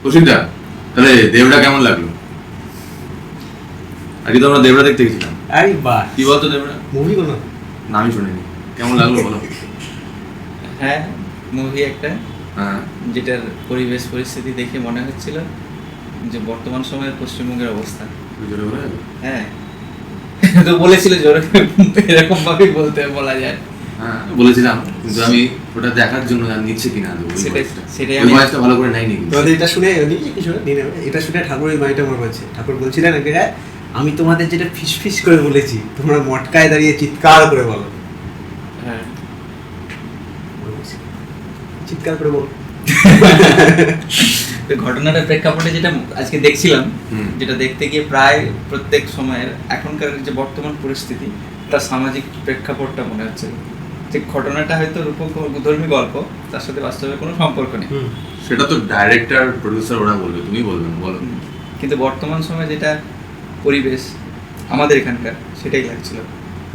কৌশিকদা, তাহলে দেবরা কেমন লাগলো? আগে তো আমরা দেবরা দেখতে গেছিলাম। আরে বাহ, কি বলতো দেবরা? মুভি কোনো নামই শুনিনি, কেমন লাগলো বলো? হ্যাঁ, মুভি একটা হ্যাঁ, যেটার পরিবেশ পরিস্থিতি দেখে মনে হচ্ছিল যে বর্তমান সময়ের পশ্চিমবঙ্গের অবস্থা। জোরে বলে গেলো? হ্যাঁ, তো বলেছিল জোরে এরকম ভাবে বলা যায়। হ্যাঁ বলেছিলাম, কিন্তু আমি ওটা দেখার জন্য নিচ্ছে কিনা সেটাই ওই আমি বয়সটা ভালো করে নেয়নি কিন্তু। তোমাদের এটা শুনে কিছু এটা শুনে ঠাকুরের মাইটা মনে হচ্ছে। ঠাকুর বলছিলেন এক জায়গায়, আমি তোমাদের যেটা ফিস ফিস করে বলেছি তোমরা মটকায় দাঁড়িয়ে চিৎকার করে বলো। হ্যাঁ চিৎকার করে বলো। তো ঘটনাটার প্রেক্ষাপটে যেটা আজকে দেখছিলাম, যেটা দেখতে গিয়ে প্রায় প্রত্যেক সময়ের এখনকার যে বর্তমান পরিস্থিতি তার সামাজিক প্রেক্ষাপটটা মনে হচ্ছে। যে ঘটনাটা হয়তো রূপধর্মী গল্প, তার সাথে বাস্তবে কোনো সম্পর্ক নেই। সেটা তো ডাইরেক্টর প্রডিউসার ওরা বলবে, তুমি বলবে না, বলো। কিন্তু বর্তমান সময়ে যেটা পরিবেশ আমাদের এখানকার, সেটাই লাগছিল।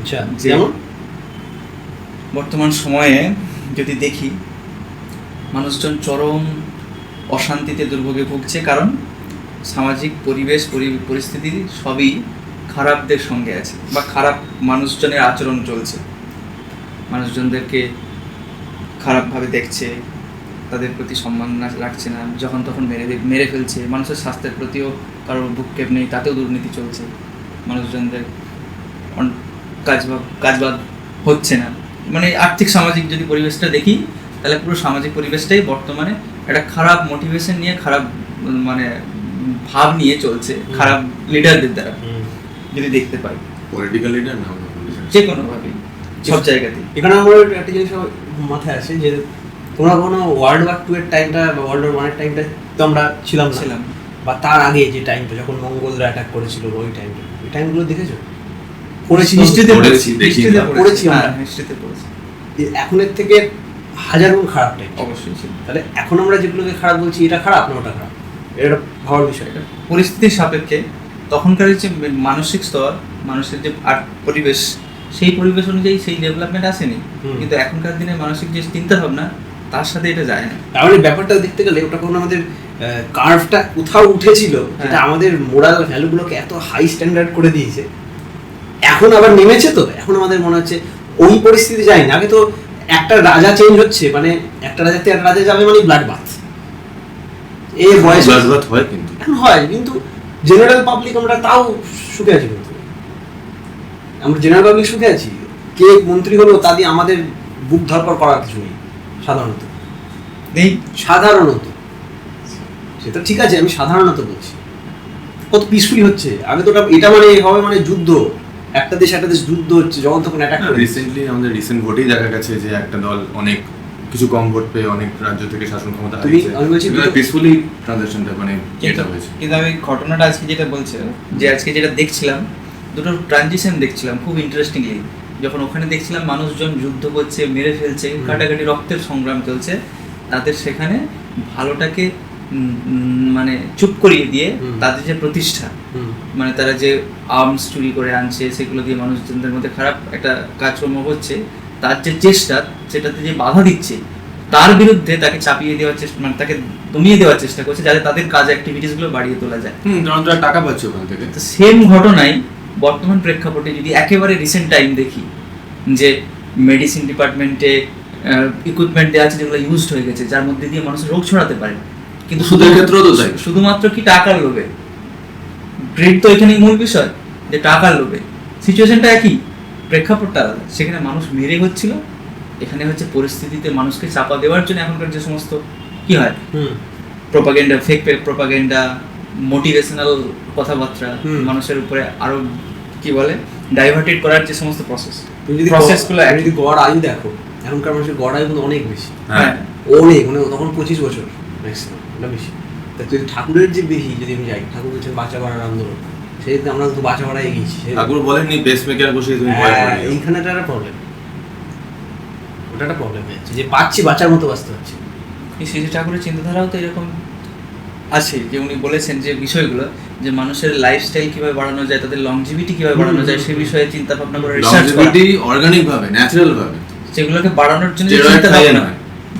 আচ্ছা, যে যেমন বর্তমান সময়ে যদি দেখি, মানুষজন চরম অশান্তিতে দুর্ভোগে ভুগছে, কারণ সামাজিক পরিবেশ পরিস্থিতি সবই খারাপদের সঙ্গে আছে, বা খারাপ মানুষজনের আচরণ চলছে। মানুষজনদেরকে খারাপভাবে দেখছে, তাদের প্রতি সম্মান রাখছে না, যখন তখন মেরে ফেলছে। মানুষের স্বাস্থ্যের প্রতিও কারোর ভূক্ষেপ নেই, তাতেও দুর্নীতি চলছে। মানুষজনদের কাজবাদ হচ্ছে না। মানে আর্থিক সামাজিক যদি পরিবেশটা দেখি, তাহলে পুরো সামাজিক পরিবেশটাই বর্তমানে একটা খারাপ মোটিভেশন নিয়ে, খারাপ মানে ভাব নিয়ে চলছে, খারাপ লিডারদের দ্বারা যদি দেখতে পাই। পলিটিক্যাল লিডার না, যে কোনোভাবেই সব জায়গাতেই। এখানে আমার একটা জিনিস মাথায় আসে যে তোমরা কোনো ওয়ার্ল্ড ওয়ার 2 এর টাইমটা বা ওয়ার্ল্ড ওয়ার 1 এর টাইমটা তো আমরা ছিলাম, বা তার আগে যে টাইমটা যখন মঙ্গলরা অ্যাটাক করেছিল ওই টাইমটা, ওই টাইমগুলো দেখেছো? পড়েছি, হিস্ট্রিতে পড়েছি আমরা, হিস্ট্রিতে পড়েছি। এখনের থেকে হাজার গুণ খারাপ টাইম অবশ্যই ছিল। তাহলে এখন আমরা যেগুলোকে খারাপ বলছি, এটা খারাপ না ওটা খারাপ, এটা ভাবার বিষয়। এটা পরিস্থিতির সাপেক্ষে তখনকার যে মানসিক স্তর, মানুষের যে পরিবেশ, সেই পরিবেশ অনুযায়ী সেই ডেভেলপমেন্ট আসেনি। কিন্তু এখনকার দিনে মানসিক যে চিন্তা ভাবনা, তার সাথে এটা যায় না। তাহলে ব্যাপারটা দেখতে গেলে ওটা কোনো আমাদের কার্ভটা কোথাও উঠেছিল, যেটা আমাদের মোরাল ভ্যালুগুলোকে এত হাই স্ট্যান্ডার্ড করে দিয়েছে, এখন আবার নেমেছে। তো এখন আমাদের মনে হচ্ছে ওই পরিস্থিতি যায়নি। আগে তো একটা রাজা চেঞ্জ হচ্ছে, মানে একটা রাজা থেকে একটা রাজা যাবে মানে ব্লাড বাথ। এই বয়স ব্লাড বাথ হয়, কিন্তু এখন হয়, কিন্তু জেনারেল পাবলিক আমরা তাও সুখে আছি। কিন্তু আমরা জেনারেল পাবলিক সুখে আছি। কে মন্ত্রী হলো তা দিয়ে আমাদের বুক ধরপড় করার কিছু নেই সাধারণত। নেই সাধারণত, সেটা ঠিক আছে, আমি সাধারণত বলছি কত পিসফুলি হচ্ছে। আগে তো এটা মানে হবে মানে যুদ্ধ, একটা দেশ একটা দেশ যুদ্ধ হচ্ছে যখন তখন অ্যাটাক করে। রিসেন্টলি আমাদের রিসেন্ট ভোটেই দেখা গেছে যে একটা দল অনেক কিছু কম ভোট পেয়ে অনেক রাজ্য থেকে শাসন ক্ষমতা হারিয়েছে। আমি বলছি পিসফুলি ট্রানজিশনটা মানে এটা হয়েছে। কিন্তু আমি ঘটনাটা আজকে যেটা বলছিলাম, যে আজকে যেটা দেখছিলাম, দুটো ট্রানজিশন দেখছিলাম খুব ইন্টারেস্টিংলি। যখন ওখানে দেখছিলাম মানুষজন যুদ্ধ করছে, মেরে ফেলছে, কাটাকাটি, রক্তের সংগ্রাম চলছে, তাদের সেখানে ভালোটাকে মানে চুপ করিয়ে দিয়ে তাদের যে প্রতিষ্ঠা, মানে তারা যে আর্মস চুরি করে আনছে, সেগুলো দিয়ে মানুষজনদের মধ্যে খারাপ একটা কাজকর্ম হচ্ছে, তার যে চেষ্টা, সেটাতে যে বাধা দিচ্ছে, তার বিরুদ্ধে তাকে চাপিয়ে দেওয়ার চেষ্টা, মানে তাকে দমিয়ে দেওয়ার চেষ্টা করছে, যাতে তাদের কাজ অ্যাক্টিভিটিসগুলো বাড়িয়ে তোলা যায়। কারণ তারা টাকা পাচ্ছে ওখান থেকে। তো সেম ঘটনাই বর্তমান প্রেক্ষাপটে যদি একেবারে রিসেন্ট টাইম দেখি, যে মেডিসিন ডিপার্টমেন্টে ইকুইপমেন্ট দেওয়া আছে যেগুলো ইউজড হয়ে গেছে, যার মধ্যে দিয়ে মানুষ রোগ ছড়াতে পারে, কিন্তু সুদের ক্ষেত্রেও তো তাই। শুধুমাত্র কি টাকার লোভে? গ্রেড তো এখানেই মূল বিষয়, যে টাকার লোভে। সিচুয়েশনটা একই, প্রেক্ষাপটটা আলাদা। সেখানে মানুষ মেরে হচ্ছিল, এখানে হচ্ছে পরিস্থিতিতে মানুষকে চাপা দেওয়ার জন্য এখনকার যে সমস্ত কি হয়, প্রোপাগেন্ডা, ফেক প্রোপাগেন্ডা, মোটিভেশনাল কথাবার্তা মানুষের উপরে আরো কি বলে ডাইভার্টেড করার যে সমস্ত প্রসেসগুলো। যদি গড় আয়ু দেখো, এখনকার মানুষের গড় আয়ু কিন্তু অনেক বেশি। হ্যাঁ, অনেক, মানে তখন 25 বছর ম্যাক্সিমাম, এটা বেশি। তা যদি ঠাকুরের যে বেশি, যদি আমি যাই, ঠাকুর বলছেন বাঁচা বাড়ার আন্দোলন, সেই আমরা তো বাঁচা বাড়াই এগিয়েছি। ঠাকুর বলেননি পেসমেকার বসিয়ে তুমি ভয় পাবে। এইখানে একটা প্রবলেম, ওটা একটা প্রবলেম হয়েছে যে পাচ্ছি বাঁচার মতো বাঁচতে পারছি। এই শ্রী ঠাকুরের চিন্তাধারাও তো এরকম আছে, যে উনি বলেছেন যে বিষয়গুলো, যে মানুষের লাইফস্টাইল কিভাবে বাড়ানো যায়, তাদের লংজিভিটি কিভাবে বাড়ানো যায়, সেই বিষয়ে চিন্তা ভাবনা করে রিসার্চ করা, অর্গানিক ভাবে, ন্যাচারাল ভাবে, যেগুলোকে বাড়ানোর জন্য চিন্তা ভাবনা,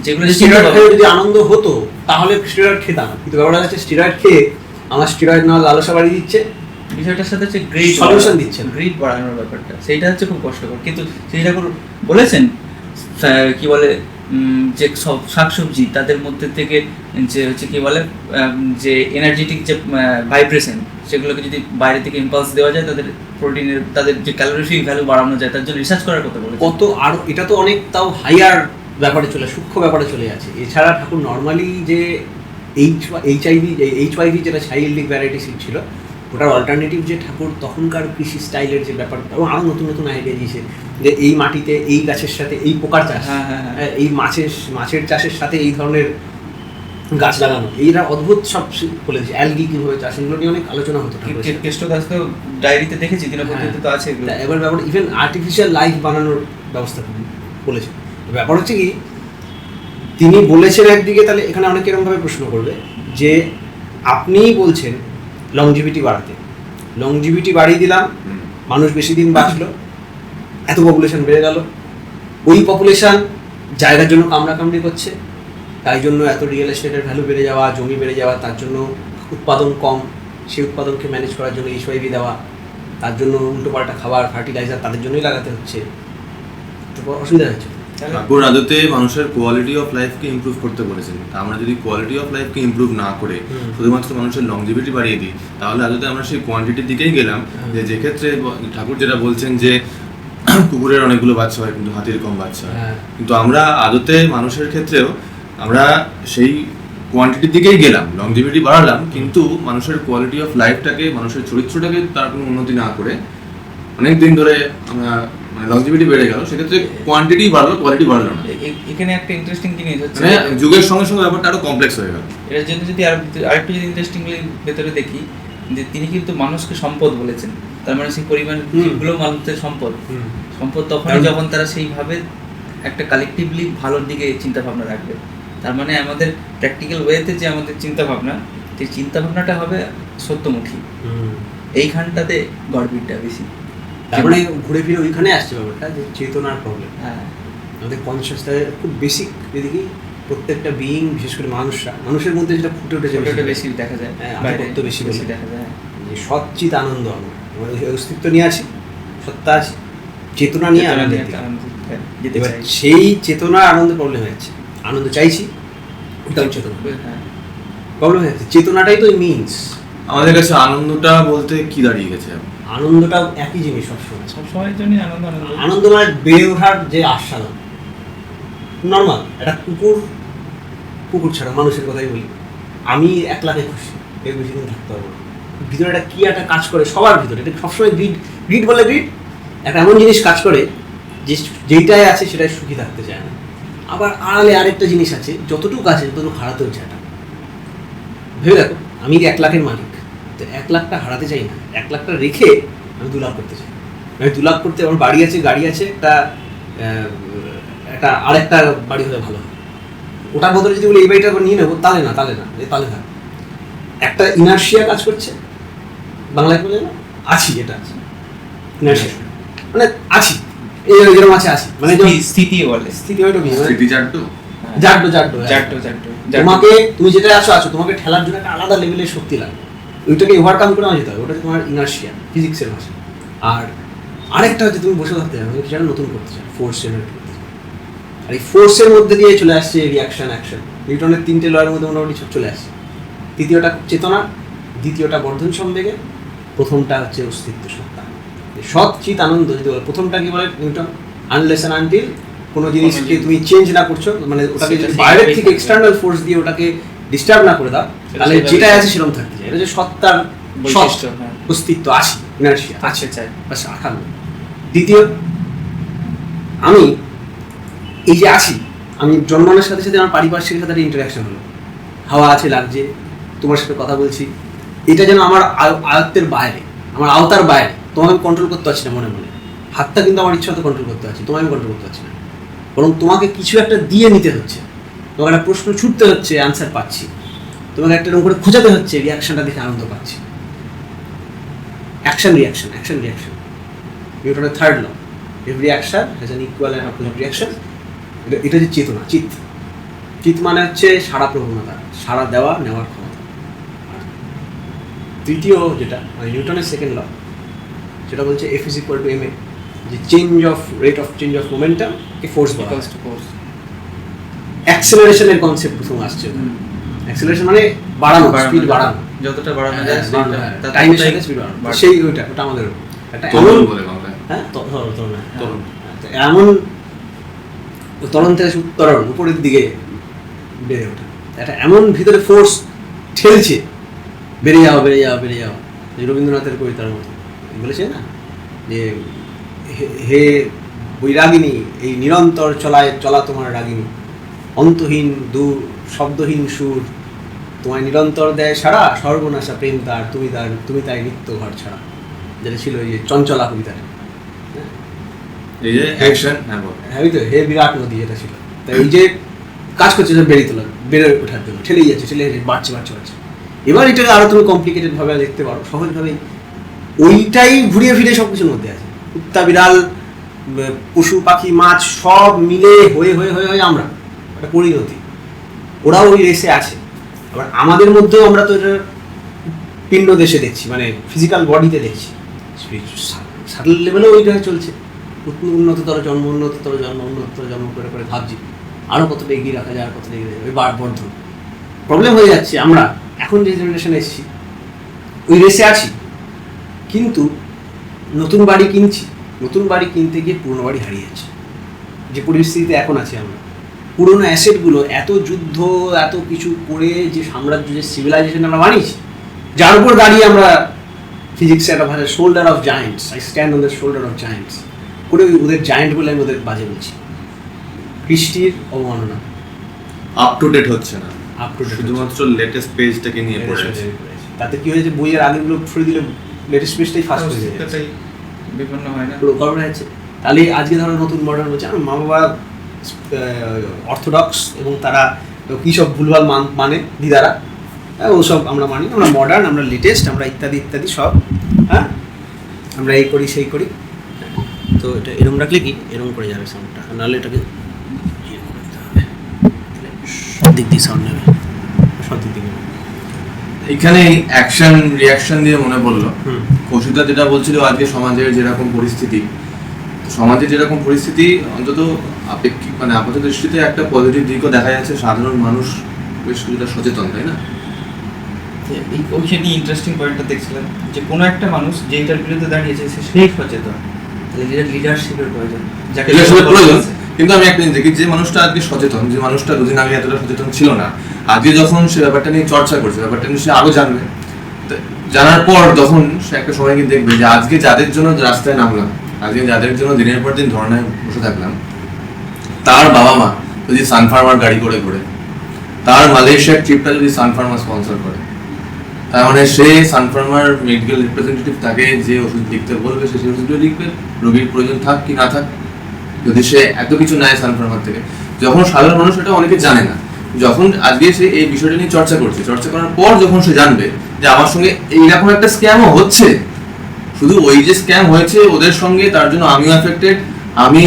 যেগুলো স্টেরয়েড খেয়ে যদি আনন্দ হতো তাহলে স্টেরয়েড খেতাম, কিন্তু ব্যাপারটা হচ্ছে স্টেরয়েড খেয়ে আমার স্টেরয়েড নেওয়ার লালসা বাড়িয়ে দিচ্ছে, বিষয়টার সাথে হচ্ছে গ্রিড সলিউশন দিচ্ছে না। গ্রিড বাড়ানোর ব্যাপারটা সেইটা হচ্ছে খুব কষ্টকর। কিন্তু শ্রী ঠাকুর বলেছেন কি বলে যে সব শাকসবজি তাদের মধ্যে থেকে যে হচ্ছে কি বলে যে এনার্জেটিক যে ভাইব্রেশন সেগুলোকে যদি বাইরে থেকে ইম্পালস দেওয়া যায় তাদের প্রোটিনের তাদের যে ক্যালোরিফিক ভ্যালু বাড়ানো যায়, তার জন্য রিসার্চ করার কথা বলেছেন। কত আরো এটা তো অনেক তাও হাইয়ার ব্যাপারে সূক্ষ্ম ব্যাপারে চলে যাচ্ছে। এছাড়া ঠাকুর নর্মালি যে এইচআইভি যেটা চাইল্ডিক ভ্যারাইটি সিড ছিল ওটার অল্টারনেটিভ যে ঠাকুর তখনকার কৃষি স্টাইলের যে ব্যাপারটা, এবং আরও নতুন নতুন আইডিয়া দিয়েছে যে এই মাটিতে এই গাছের সাথে এই পোকার চাষ, এই মাছের চাষের সাথে এই ধরনের গাছ লাগানো, এইরা অদ্ভুত সব বলেছে। অ্যালগি কীভাবে চাষ, এগুলো নিয়ে অনেক আলোচনা হতো। কেষ্ট দাস তো ডায়েরিতে দেখেছি, দিনপত্রিতে তো আছে এগুলো। এবার ব্যাপার ইভেন আর্টিফিশিয়াল লাইফ বানানোর ব্যবস্থা বলেছে। ব্যাপার হচ্ছে কি তিনি বলেছেন একদিকে, তাহলে এখানে অনেক এরকমভাবে প্রশ্ন করবে যে আপনিই বলছেন লংজিভিটি বাড়াতে, লংজিভিটি বাড়িয়ে দিলাম, মানুষ বেশি দিন বাঁচলো, এত পপুলেশন বেড়ে গেল, ওই পপুলেশন জায়গার জন্য কামড়াকামড়ি করছে, তাই জন্য এত রিয়েল এস্টেটের ভ্যালু বেড়ে যাওয়া, জমি বেড়ে যাওয়া, তার জন্য উৎপাদন কম, সেই উৎপাদনকে ম্যানেজ করার জন্য এইচআইভি দেওয়া, তার জন্য উল্টোপাল্টা খাবার ফার্টিলাইজার তাদের জন্যই লাগাতে হচ্ছে, তো অসুবিধা হচ্ছে। ঠাকুর আদতে মানুষের কোয়ালিটি অফ লাইফকে ইমপ্রুভ করতে বলেছেন। আমরা যদি কোয়ালিটি অফ লাইফকে ইমপ্রুভ না করে শুধুমাত্র মানুষের লংজিভিটি বাড়িয়ে দিই, তাহলে আদতে আমরা সেই কোয়ান্টিটির দিকেই গেলাম। যে ক্ষেত্রে ঠাকুর যেটা বলছেন যে কুকুরের অনেকগুলো বাচ্চা হয় কিন্তু হাতির কম বাচ্চা হয়, কিন্তু আমরা আদতে মানুষের ক্ষেত্রেও আমরা সেই কোয়ান্টিটির দিকেই গেলাম, লংজিভিটি বাড়ালাম, কিন্তু মানুষের কোয়ালিটি অফ লাইফটাকে, মানুষের চরিত্রটাকে তার কোনো উন্নতি না করে অনেক দিন ধরে আমরা মানে লংজিভিটি বেড়ে গেল, সেক্ষেত্রে কোয়ান্টিটি বাড়লো, কোয়ালিটি বাড়লো না। এখানে একটা ইন্টারেস্টিং জিনিস হচ্ছে মানে যুগের সঙ্গে সঙ্গে ব্যাপারটা আরো কমপ্লেক্স হয়ে গেল। এর জন্য যদি আরেকটু যদি ইন্টারেস্টিংলি ভেতরে দেখি যে তিনি কিন্তু মানুষকে সম্পদ বলেছেন, তার মানে সেই পরিমাণ গুলো মানুষের সম্পদ তখনই যখন তারা সেইভাবে একটা কালেকটিভলি ভালোর দিকে চিন্তা ভাবনা রাখবে। তার মানে আমাদের প্র্যাকটিক্যাল ওয়েতে যে আমাদের চিন্তা ভাবনা, সেই চিন্তা ভাবনাটা হবে সত্যমুখী, এইখানটাতে গড়বিটটা বেশি। তারপরে ঘুরে ফিরে ওইখানে আসছে ব্যাপারটা যে চেতনার প্রবলেম। আমাদের কনসিয়াসটা খুব বেসিক, এদিকে প্রত্যেকটা বিইং, বিশেষ করে মানুষের মধ্যে যেটা ফুটে উঠেছে বেশি দেখা যায়, আধিপত্য বেশি দেখা যায়, যে সচ্চিত আনন্দ, আমরা অস্তিত্ব নিয়ে আছি, সত্তা আছে, চেতনা নিয়ে আনন্দ। এবার সেই চেতনা আনন্দ প্রবলেম হয়েছে, আনন্দ চাইছি ওটাও চেতনা প্রবলেম হয়েছে। চেতনাটাই তো মিনস। আমাদের কাছে আনন্দটা বলতে কি দাঁড়িয়ে গেছে? আনন্দটাও একই জিনিস সবসময়ের জন্য আনন্দ মানে বেড়ে ওঠার যে আস্বাদন। নর্মাল একটা কুকুর ছাড়া মানুষের কথাই বলি, আমি 1 লাখে খুশি, এর বেশি দিন থাকতে পারবো না। ভিতরে একটা কি একটা কাজ করে সবার ভিতরে, এটা সবসময় গ্রিড বলে গ্রিড একটা এমন জিনিস কাজ করে যে যেইটাই আছে সেটাই সুখী থাকতে চায় না। আবার আড়ালে আরেকটা জিনিস আছে, যতটুকু আছে ততটুকু হারাতে হচ্ছে। এটা ভেবে দেখো, আমি 1 লাখের মালিক, তো 1 লাখটা হারাতে চাই না, 1 লাখটা রেখে আমি 2 লাখ করতে চাই। আমি 2 লাখ করতে, আমার বাড়ি আছে, গাড়ি আছে, একটা আরেকটা বাড়ি হলে ভালো হয়। ওটার বদলে যদি বলি এই বাড়িটা নিয়ে নেবো, তাহলে না তাহলে থাক। একটা ইনার্শিয়া কাজ করছে, বাংলায় বলে না আছি, এটা আছে ইনার্শিয়া, মানে আছি, এই যেরকম আছে আছি, মানে স্থিতি বলে, স্থিতি হয়তো জাড্ডো। তোমাকে তুমি যেটা আছো তোমাকে ঠেলার জন্য একটা আলাদা লেভেলের শক্তি লাগে, ওইটাকে ওভারকাম করে যেতে হবে, ওটা তোমার ইনার্শিয়া, ফিজিক্সের ভাষা। আর আরেকটা হচ্ছে তুমি বসে থাকতে চাও, সেটা নতুন করতে চাও, ফোর্স জেনারেট করতে চাও। আর এই ফোর্সের মধ্যে দিয়ে চলে আসছে রিয়াকশন, অ্যাকশন, নিউটনের 3টে লয়ের মধ্যে মোটামুটি সব চলে আসছে। তৃতীয়টা চেতনা, দ্বিতীয়টা বর্ধন সম্বেগে, প্রথমটা হচ্ছে অস্তিত্ব, সত্তা, সৎ চিত আনন্দ। যদি বলে প্রথমটা কি বলে নিউটন, আনলেস অ্যান্ড আনটিল কোনো জিনিসকে তুমি চেঞ্জ না করছো, মানে ওটাকে যদি বাইরের থেকে এক্সটার্নাল ফোর্স দিয়ে ওটাকে ডিস্টার্ব না করে দাও, তাহলে যেটা আছে সেরকম থাকতে চাই। এটা যে সত্তার বৈশিষ্ট্য, অস্তিত্ব আছে, ইনার্শিয়া আছে, চাই বাস আখানো। দ্বিতীয়, আমি এই যে আছি, আমি জন্মানোর সাথে সাথে আমার পারিপার্শ্বিকের সাথে একটা ইন্টারাকশন হলো, হাওয়া আছে লাগছে, তোমার সাথে কথা বলছি, এটা যেন আমার আয়ত্তের বাইরে, আমার আওতার বাইরে, তোমাকে আমি কন্ট্রোল করতে পারছি না। মনে হাতটা কিন্তু আমার ইচ্ছা মতো কন্ট্রোল করতে পারছি, তোমাকে আমি কন্ট্রোল করতে পারছি না, বরং তোমাকে কিছু একটা দিয়ে নিতে হচ্ছে, তোমাকে একটা প্রশ্ন ছুটতে হচ্ছে, অ্যান্সার পাচ্ছি, তোমাকে একটা এরকম করে খোঁজাতে হচ্ছে, রিয়াকশনটা দেখে আনন্দ পাচ্ছি। অ্যাকশন রিয়াকশন, নিউটনের 3rd law, every action has an equal and opposite reaction. এটা যে চেতনা, চিত, চিত মানে হচ্ছে সারা প্রবণতা, সারা দেওয়া নেওয়ার ক্ষমতা। আর তৃতীয় যেটা মানে নিউটনের সেকেন্ড ল, সেটা বলছে F = ma, যে rate of change of momentum K force বলা হয়। অ্যাক্সেলারেশনের কনসেপ্ট প্রথম আসছে। অ্যাক্সেলারেশন মানে বাড়ানো, স্পিড বাড়ানো, যতটা বাড়ানো যায় টাইমের সাথে স্পিড বাড়ানো। সেই ওটা আমাদের একটা তরল বলে বাংলায়। হ্যাঁ তরল এমন তরল থেকে উত্তরণ উপরের দিকে বেড়ে ওঠা, একটা এমন ভিতরে ফোর্স ঠেলছে, বেড়ে যাও বেড়ে যাও বেড়ে যাও। যে রবীন্দ্রনাথের কবিতার মতো বলেছে না, যে হে বৈরাগিনী, এই নিরন্তর চলা তোমার রাগিনী, অন্তহীন দূর শব্দহীন সুর, তোমায় নিরন্তর দেয় সারা, সর্বনাশা প্রেম তার, তুমি তাই নিত্য ঘর ছাড়া, যেটা ছিল ওই যে চঞ্চলা কবিতাটা। এই যে অ্যাকশন, হ্যাঁ ওই তো হে বিরাট নদী, যেটা ছিল। তাই এই যে কাজ করছে বেড়ে ওঠার জন্য, ঠেলেই যাচ্ছে, বাড়ছে। এবার এটাকে আরো তুমি কমপ্লিকেটেড ভাবে দেখতে পারো, সহজভাবে ওইটাই ঘুরিয়ে ফিরে সব কিছুর মধ্যে আছে। কুত্তা বিড়াল পশু পাখি মাছ সব মিলে হয়ে আমরা একটা পরিণতি, ওরাও ওই রেসে আছে। আবার আমাদের মধ্যেও আমরা তো এটা পিণ্ড দেশে দেখছি, মানে ফিজিক্যাল বডিতে দেখছি, সাটল লেভেলেও ওইটা চলছে। উন্নততর জন্ম করে ভাবছি আরও কতটা এগিয়ে রাখা যায়, আর কতটা এগিয়ে ওই বর্ধন। প্রবলেম হয়ে যাচ্ছে, আমরা এখন যে জেনারেশনে এসেছি ওই রেসে আছি, কিন্তু নতুন বাড়ি কিনতে গিয়ে পুরনো বাড়ি হারিয়ে যাচ্ছে। যে পরিস্থিতিতে এখন আছি আমরা, পুরনো অ্যাসেটগুলো এত যুদ্ধ এত কিছু করে যে সাম্রাজ্য, যে সিভিলাইজেশন আমরা বানিয়েছি, যার উপর দাঁড়িয়ে আমরা ফিজিক্সে একটা ভাষা shoulder of giant's, I stand on the shoulder of giant's করে ওদের জায়েন্ট বলে আমি ওদের বাজে বলছি। কৃষ্টির অবমাননা, আপ টু ডেট হচ্ছে না, শুধুমাত্র শুধুমাত্র লেটেস্ট পেজটাকে নিয়ে পড়ে আছে। তাতে কি হয়েছে, বইয়ের আগেগুলো ছড়িয়ে দিলে লেটেস্ট পেজটাই ফার্স্ট হয়ে যাচ্ছে, বিপন্ন হয় না, পুরো গড়বড় হচ্ছে। তাহলে আজকে ধরো নতুন মডার্ন বলছে, আমার মা বাবা অর্থোডক্স এবং তারা কী সব ভুলভাল মানে দিদারা, ওসব আমরা মানি, আমরা মডার্ন, আমরা লেটেস্ট, আমরা ইত্যাদি সব, হ্যাঁ আমরা এই করি সেই করি। তো এটা এরকম রাখলে কি এরকম করে যাবে সাউন্ডটা, নাহলে এটাকে সব দিক দিয়ে সাউন্ড নেবে, সব দিক দিয়ে। এখানে অ্যাকশন রিয়াকশন দিয়ে মনে পড়লো, কৌশিকদা যেটা বলছিল আজকে সমাজের যেরকম পরিস্থিতি, অন্তত আপেক্ষিক মানে আপাত দৃষ্টিতে একটা পজিটিভ দিকও দেখা যাচ্ছে, সাধারণ মানুষ বেশ কিছুটা সচেতন, তাই না? এই ওইখানে ইন্টারেস্টিং পয়েন্টটা দেখছিলাম যে কোনো একটা মানুষ যেটার বিরুদ্ধে দাঁড়িয়েছে সেই সচেতন, তাহলে লিডারশিপের প্রয়োজন, যাকে প্রয়োজন। কিন্তু আমি একটা জিনিস দেখি, যে মানুষটা আজকে সচেতন, যে মানুষটা দুদিন আগে এতটা সচেতন ছিল না, আজকে যখন সে ব্যাপারটা নিয়ে চর্চা করছে, ব্যাপারটা নিয়ে সে আরো জানবে, জানার পর তখন সে একটা সময় গিয়ে দেখবে যে আজকে যাদের জন্য রাস্তায় নামলাম, আজকে যাদের জন্য দিনের পর দিন ধর্নায় বসে থাকলাম, তার বাবা মা যদি সানফার্মার গাড়ি করে ঘোরে, তার মালয়েশিয়ার ট্রিপটা যদি সানফার্মার স্পন্সর করে, তার মানে সে সানফার্মার মেডিকেল রিপ্রেজেন্টেটিভ তাকে যে ওষুধ লিখতে বলবে সে সেই ওষুধগুলো লিখবে, রোগীর প্রয়োজন থাক কি না থাক, যদি সে এত কিছু নেয় সানফার্মার থেকে। যখন সাধারণ মানুষ এটা অনেকে জানে না, যখন আজকে সে এই বিষয়টা নিয়ে চর্চা করার পর যখন সে জানবে যে আমার সঙ্গে এইরকম একটা স্ক্যামও হচ্ছে, শুধু ওই যে স্ক্যাম হয়েছে ওদের সঙ্গে, তার জন্য আমিও অ্যাফেক্টেড, আমি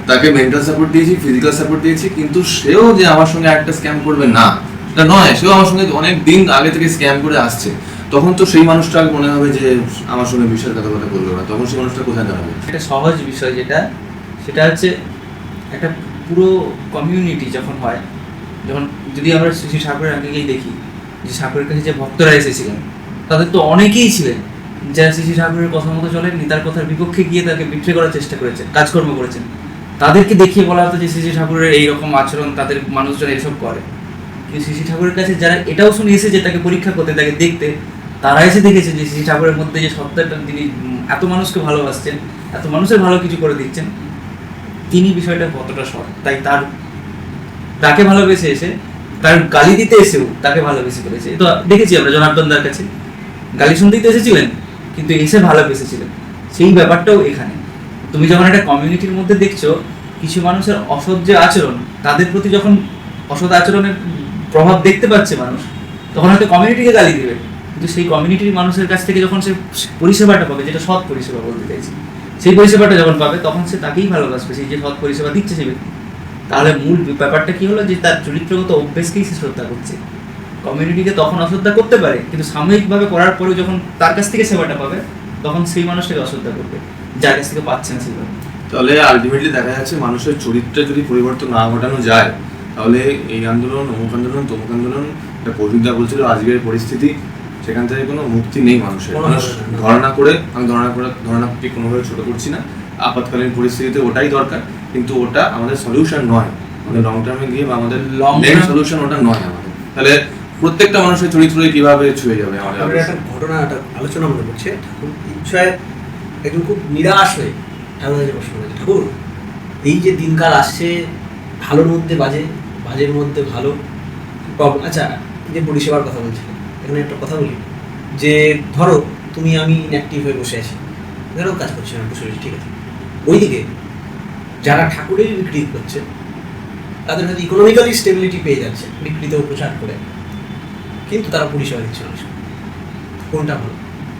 তাকে মেন্টাল সাপোর্ট দিয়েছি, ফিজিক্যাল সাপোর্ট দিয়েছি, কিন্তু সেও যে আমার সঙ্গে একটা স্ক্যাম করবে না সেটা নয়, সেও আমার সঙ্গে অনেক দিন আগে থেকে স্ক্যাম করে আসছে, তখন তো সেই মানুষটা মনে হবে যে আমার সঙ্গে বিশ্বাসঘাতকতা করলো না, তখন সেই মানুষটা কোথায় দাঁড়াবে? একটা সহজ বিষয় সেটা হচ্ছে একটা পুরো কমিউনিটি যখন হয়, যদি আমরা শ্রী ঠাকুরের আগেই দেখি যে ঠাকুরের কাছে যে ভক্তরা এসেছিলেন, তাদের তো অনেকেই ছিলেন যারা শ্রী ঠাকুরের কথা মতো চলেননি, তার কথার বিপক্ষে গিয়ে তাকে বিক্রি করার চেষ্টা করেছেন, কাজকর্ম করেছেন। তাদেরকে দেখিয়ে বলা হতো যে শ্রী ঠাকুরের এইরকম আচরণ, তাদের মানুষজন এসব করে। কিন্তু শ্রী ঠাকুরের কাছে যারা এটাও শুনে এসেছে তাকে পরীক্ষা করতে, তাকে দেখতে, তারা এসে দেখেছে যে শ্রী ঠাকুরের মধ্যে যে সত্তাটা, তিনি এত মানুষকে ভালোবাসছেন, এত মানুষের ভালো কিছু করে দিচ্ছেন, তিনি বিষয়টা কতটা সৎ। তাই তাকে ভালোবেসে এসে, তার গালি দিতে এসেও তাকে ভালোবেসে ফেলেছে। তো দেখেছি আমরা জনার্দন দার কাছে গালি শুনতেই তো এসেছিলেন, কিন্তু এসে ভালোবেসেছিলেন। সেই ব্যাপারটাও এখানে তুমি যখন একটা কমিউনিটির মধ্যে দেখছো কিছু মানুষের অসৎ যে আচরণ, তাদের প্রতি যখন অসৎ আচরণের প্রভাব দেখতে পাচ্ছে মানুষ, তখন হয়তো কমিউনিটিকে গালি দিবে, কিন্তু সেই কমিউনিটির মানুষের কাছ থেকে যখন সে পরিষেবাটা পাবে, যেটা সৎ পরিষেবা বলতে চাইছি, সেই পরিষেবাটা যখন পাবে তখন সে তাকেই ভালোবাসবে, সেই যে সৎ পরিষেবা দিচ্ছে সে ব্যক্তি। তাহলে মূল ব্যাপারটা কি হলো যে তার চরিত্রগত অভ্যেসকেই সে শ্রদ্ধা করছে। কমিউনিটিকে তখন অশ্রদ্ধা করতে পারে, কিন্তু সাময়িকভাবে করার পরেও যখন তার কাছ থেকে সেবাটা পাবে তখন সেই মানুষটাকে অশ্রদ্ধা করবে যার কাছ থেকে পাচ্ছে না সেভাবে। তাহলে আলটিমেটলি দেখা যাচ্ছে মানুষের চরিত্রে যদি পরিবর্তন না ঘটানো যায়, তাহলে এই আন্দোলন, অমুক আন্দোলন, তমুক আন্দোলন, এটা কৌশিকদা বলছিল আজকের পরিস্থিতি, সেখান থেকে কোনো মুক্তি নেই মানুষের। মানুষ ধারণা করে, আমি ধারণাকে কোনোভাবে ছোট করছি না, আপাতকালীন পরিস্থিতিতে ওটাই দরকার, কিন্তু ওটা আমাদের সলিউশন নয়, আমাদের লং টার্মে গিয়ে বা আমাদের নেক্সট সলিউশন ওটা নয় আমাদের। তাহলে প্রত্যেকটা মানুষের চরিত্রই কিভাবে ছুঁয়ে যাবে আমাদের? একটা ঘটনা, একটা আলোচনা মনে করছে, ঠাকুর ইচ্ছায় একজন খুব নিরাশ হয়ে ঠাকুরের কাছে প্রশ্ন করেছে, ঠাকুর এই যে দিনকাল আসছে, ভালোর মধ্যে বাজে, বাজের মধ্যে ভালো, আচ্ছা এই যে পরিষেবার কথা বলছিলাম, এখানে একটা কথা বলি যে ধরো তুমি আমি ইনঅ্যাক্টিভ হয়ে বসে আছি, ধরো কাজ করছি না, বসে রয়েছি, ঠিক আছে, ওইদিকে যারা ঠাকুরের বিক্রি করছে তাদের হয়তো ইকোনমিক্যালি স্টেবিলিটি পেয়ে যাচ্ছে বিক্রিতেও প্রচার করে, কিন্তু তারা পরিষেবা দিচ্ছে না। কোনটা ভালো?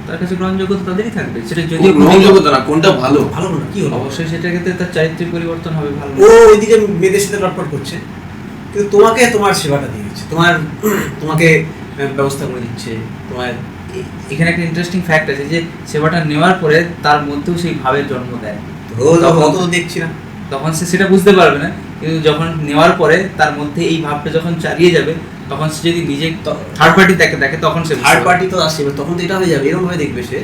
তার কাছে গ্রহণযোগ্যতা তাদেরই থাকবে, সেটা যদিও গ্রহণযোগ্যতা না, কোনটা ভালো? ভালো কোনটা? কি হলো? অবশ্যই সেটার ক্ষেত্রে তার চারিত্রিক পরিবর্তন হবে ভালো। ও ওইদিকে মেয়েদের সাথে লটপট করছে, কিন্তু তোমাকে তোমার সেবাটা দিয়ে দিচ্ছে, তোমাকে ব্যবস্থা করে দিচ্ছে, তোমার এখানে একটা ইন্টারেস্টিং ফ্যাক্ট আছে যে সেবাটা নেওয়ার পরে তার মধ্যেও সেই ভাবের জন্ম দেয়। অত দেখছি না, তখন সে সেটা বুঝতে পারবে না, কিন্তু যখন নেওয়ার পরে তার মধ্যে এই ভাবটা যখন চালিয়ে যাবে, তখন সে যদি নিজে থার্ড পার্টি দেখে তখন সে থার্ড পার্টি তো আসছে, তখন তো এটা হয়ে যাবে, এরকম ভাবে দেখবে সে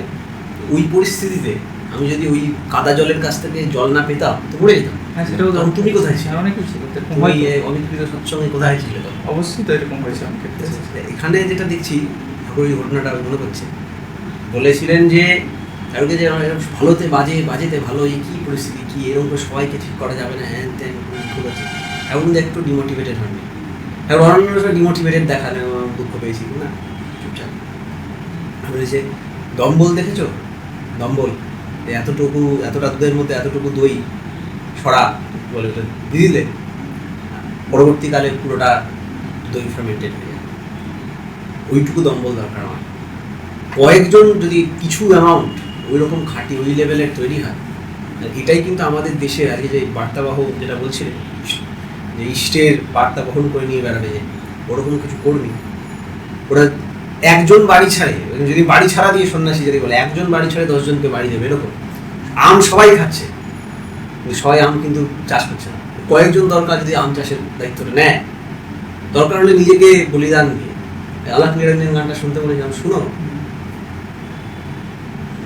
ওই পরিস্থিতিতে আমি যদি ওই কাদা জলের কাছ থেকে জল না পেতাম তো মরে যেতাম। হ্যাঁ, সেটাও তখন তুমি কোথায় ছিলে? অনেক কিছু ওই অবিকৃত সৎসঙ্গে কোথায় ছিলে তখন? অবশ্যই তো এরকম হয়েছে আমার ক্ষেত্রে। এখানে যেটা দেখছি ঠাকুর এই ঘটনাটা মনে করছে, বলেছিলেন যে ঠাকুরকে যে ভালোতে বাজে, বাজেতে ভালো, এই কী পরিস্থিতি, কী এরকম করে সবাইকে ঠিক করা যাবে না, হ্যান ত্যান ঠিক আছে। ঠাকুর কিন্তু একটু ডিমোটিভেটেড হয়নি, ঠাকুর অন্য ডিমোটিভেটেড দেখালে দুঃখ পেয়েছি না, চুপচাপ বলেছে দম্বল দেখেছো, দম্বল এতটা দুধের মধ্যে এতটুকু দই ছড়া বলে ওটা দিয়ে দিলে পরবর্তীকালে পুরোটা দই ফার্মেন্টেড হয়ে যায়, ওইটুকু দম্বল দরকার আমার। কয়েকজন যদি কিছু অ্যামাউন্ট ওই রকম খাঁটি ওই লেভেলের তৈরি হয়, এটাই কিন্তু আমাদের দেশের আজকে যে বার্তাবাহ যেটা বলছিলেন যে ইষ্টের বার্তা বহন করে নিয়ে বেড়াবে, যে ওরকম কিছু কর্মী, ওরা একজন বাড়ি ছাড়ে, যদি বাড়ি ছাড়া দিয়ে সন্ন্যাসী যদি বলে একজন বাড়ি ছাড়ে 10 জনকে বাড়ি দেবে, এরকম আম সবাই খাচ্ছে, সবাই আম কিন্তু চাষ করছে না, কয়েকজন দরকার যদি আম চাষের দায়িত্বটা নেয়, দরকার হলে নিজেকে বলিদান দিয়ে। আলাপ নিরঞ্জন গানটা শুনতে বলেছিলাম, শুনো,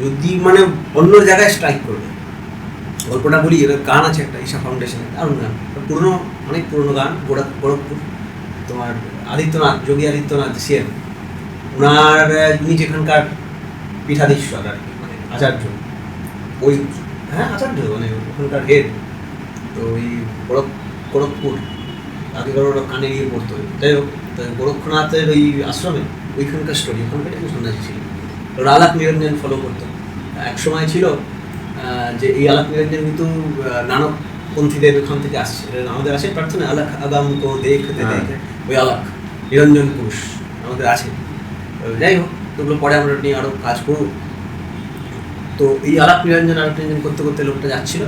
যদি মানে অন্য জায়গায় স্ট্রাইক করবে। গল্পটা বলি, এর গান আছে একটা ঈশা ফাউন্ডেশনের, দারুণ গান, পুরনো, অনেক পুরনো গান, গোরখপুর, তোমার আদিত্যনাথ, যোগী আদিত্যনাথ সিএম, ওনার উনি যেখানকার পীঠাধীশ্বর আর কি, মানে আচার্য, ওই হ্যাঁ আচার্য মানে ওখানকার হেড, তো ওই গোরখপুর আগেকার ওরা কানে গিয়ে পড়তো, যাই হোক গোরক্ষনাথের ওই আশ্রমে ওইখানকার স্টোরি, ওখানকার একটু সন্ন্যাসী ছিল, ওরা আলাপ নিরঞ্জন ফলো করতো। এক সময় ছিল যে এই আলাপ নিরঞ্জন কিন্তু নানকপন্থীদের ওখান থেকে আসছে, আমাদের আসে প্রার্থনা আলাক আগাম কো দেখতে দেখে, ওই আলাপ নিরঞ্জন পুরুষ আমাদের আছে। যাই হোক, ওগুলো পরে আমরা নিয়ে আরও কাজ করব। তো এই আলাপ নিরঞ্জন করতে করতে লোকটা যাচ্ছিল,